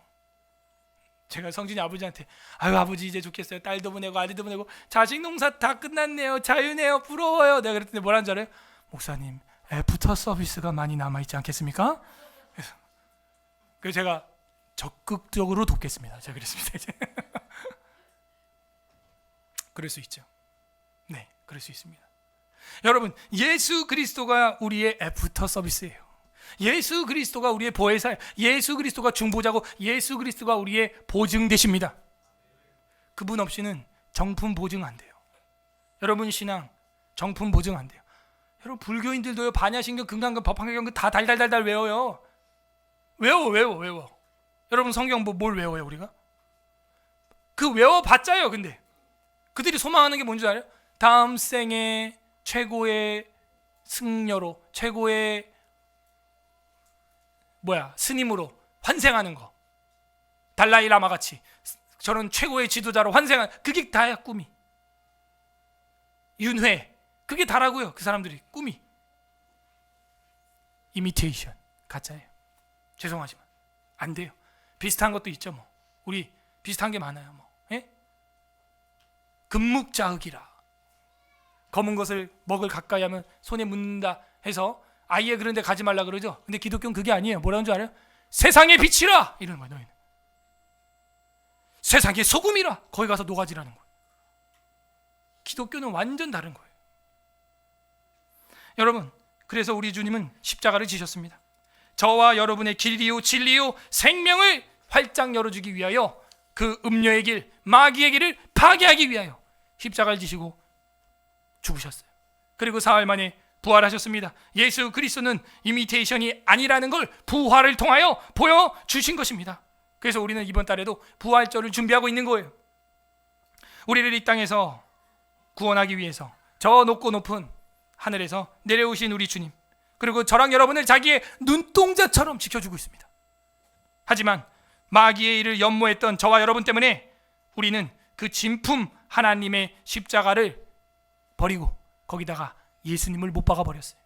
제가 성진이 아버지한테 아유 아버지 이제 좋겠어요. 딸도 보내고 아들도 보내고 자식 농사 다 끝났네요. 자유네요. 부러워요. 내가 그랬더니 뭐라는 줄 알아요? 목사님 애프터 서비스가 많이 남아있지 않겠습니까? 그래서 제가 적극적으로 돕겠습니다. 제가 그랬습니다. 그럴 수 있죠. 네, 그럴 수 있습니다. 여러분, 예수 그리스도가 우리의 애프터 서비스예요. 예수 그리스도가 우리의 보혜사예요. 예수 그리스도가 중보자고 예수 그리스도가 우리의 보증 되십니다. 그분 없이는 정품 보증 안 돼요. 여러분 신앙 정품 보증 안 돼요. 여러분 불교인들도요 반야신경, 금강경, 법화경경 다 달달달달 외워요. 외워. 여러분 성경 뭘 외워요 우리가? 그 외워봤자요. 근데 그들이 소망하는 게 뭔지 알아요? 다음 생에 최고의 승려로 최고의 스님으로 환생하는 거. 달라이라마 같이 저런 최고의 지도자로 환생하는 그게 다야 꿈이. 윤회 그게 다라고요. 그 사람들이 꿈이. 이미테이션 가짜예요. 죄송하지만 안 돼요. 비슷한 것도 있죠 뭐. 우리 비슷한 게 많아요 뭐. 예? 금묵자흑이라. 검은 것을 먹을 가까이 하면 손에 묻는다 해서 아예 그런 데 가지 말라 그러죠. 근데 기독교는 그게 아니에요. 뭐라는 줄 알아요? 세상의 빛이라 이러는 거예요. 너희는 세상의 소금이라 거기 가서 녹아지라는 거예요. 기독교는 완전 다른 거예요. 여러분 그래서 우리 주님은 십자가를 지셨습니다. 저와 여러분의 길이요 진리요 생명을 활짝 열어주기 위하여 그 음료의 길 마귀의 길을 파괴하기 위하여 십자가를 지시고 죽으셨어요. 그리고 사흘 만에 부활하셨습니다. 예수 그리스도는 이미테이션이 아니라는 걸 부활을 통하여 보여주신 것입니다. 그래서 우리는 이번 달에도 부활절을 준비하고 있는 거예요. 우리를 이 땅에서 구원하기 위해서 저 높고 높은 하늘에서 내려오신 우리 주님, 그리고 저랑 여러분을 자기의 눈동자처럼 지켜주고 있습니다. 하지만 마귀의 일을 연모했던 저와 여러분 때문에 우리는 그 진품 하나님의 십자가를 버리고 거기다가 예수님을 못 박아 버렸어요.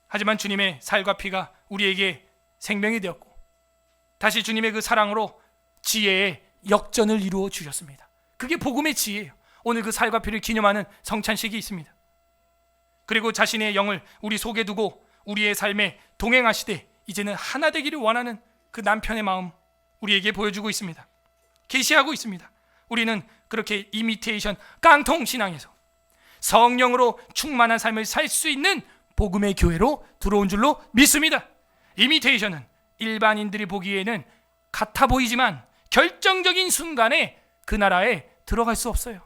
하지만 주님의 살과 피가 우리에게 생명이 되었고 다시 주님의 그 사랑으로 지혜의 역전을 이루어 주셨습니다. 그게 복음의 지혜예요. 오늘 그 살과 피를 기념하는 성찬식이 있습니다. 그리고 자신의 영을 우리 속에 두고 우리의 삶에 동행하시되 이제는 하나 되기를 원하는 그 남편의 마음 우리에게 보여주고 있습니다. 계시하고 있습니다. 우리는 그렇게 이미테이션 깡통 신앙에서 성령으로 충만한 삶을 살 수 있는 복음의 교회로 들어온 줄로 믿습니다. 이미테이션은 일반인들이 보기에는 같아 보이지만 결정적인 순간에 그 나라에 들어갈 수 없어요.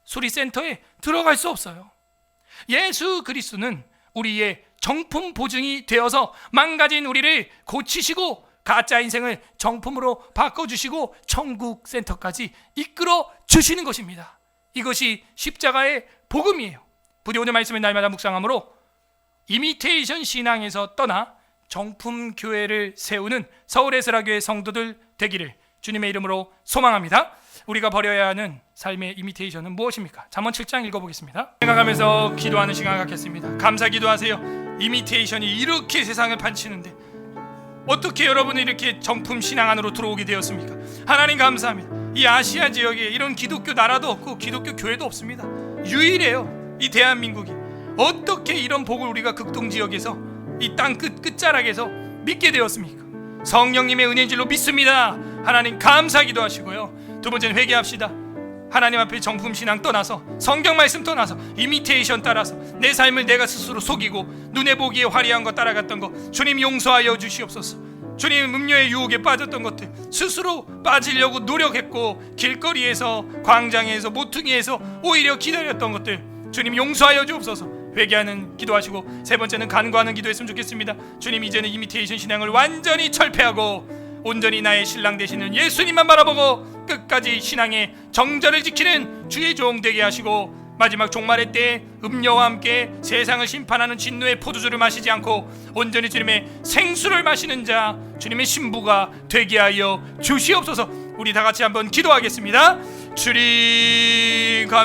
수리센터에 들어갈 수 없어요. 예수 그리스도는 우리의 정품 보증이 되어서 망가진 우리를 고치시고 가짜 인생을 정품으로 바꿔주시고 천국 센터까지 이끌어 주시는 것입니다. 이것이 십자가의 복음이에요. 부디 오늘 말씀을 날마다 묵상함으로 이미테이션 신앙에서 떠나 정품 교회를 세우는 서울에스라교회 성도들 되기를 주님의 이름으로 소망합니다. 우리가 버려야 하는 삶의 이미테이션은 무엇입니까? 잠언 7장 읽어보겠습니다. 생각하면서 기도하는 시간을 갖겠습니다. 감사 기도하세요. 이미테이션이 이렇게 세상을 판치는데 어떻게 여러분은 이렇게 정품 신앙 안으로 들어오게 되었습니까? 하나님 감사합니다. 이 아시아 지역에 이런 기독교 나라도 없고 기독교 교회도 없습니다. 유일해요. 이 대한민국이. 어떻게 이런 복을 우리가 극동 지역에서 이 땅 끝자락에서 믿게 되었습니까? 성령님의 은혜인 줄로 믿습니다. 하나님 감사 기도하시고요. 두 번째는 회개합시다. 하나님 앞에 정품 신앙 떠나서 성경 말씀 떠나서 이미테이션 따라서 내 삶을 내가 스스로 속이고 눈에 보기에 화려한 거 따라갔던 거 주님 용서하여 주시옵소서. 주님 음료의 유혹에 빠졌던 것들 스스로 빠지려고 노력했고 길거리에서 광장에서 모퉁이에서 오히려 기다렸던 것들 주님 용서하여 주옵소서. 회개하는 기도하시고 세 번째는 간구하는 기도했으면 좋겠습니다. 주님 이제는 이미테이션 신앙을 완전히 철폐하고 온전히 나의 신랑 되시는 예수님만 바라보고 끝까지 신앙의 정절을 지키는 주의 종 되게 하시고 마지막 종말의 때에 음료와 함께 세상을 심판하는 진노의 포도주를 마시지 않고 온전히 주님의 생수를 마시는 자 주님의 신부가 되게 하여 주시옵소서. 우리 다 같이 한번 기도하겠습니다. 주님 감사합니다.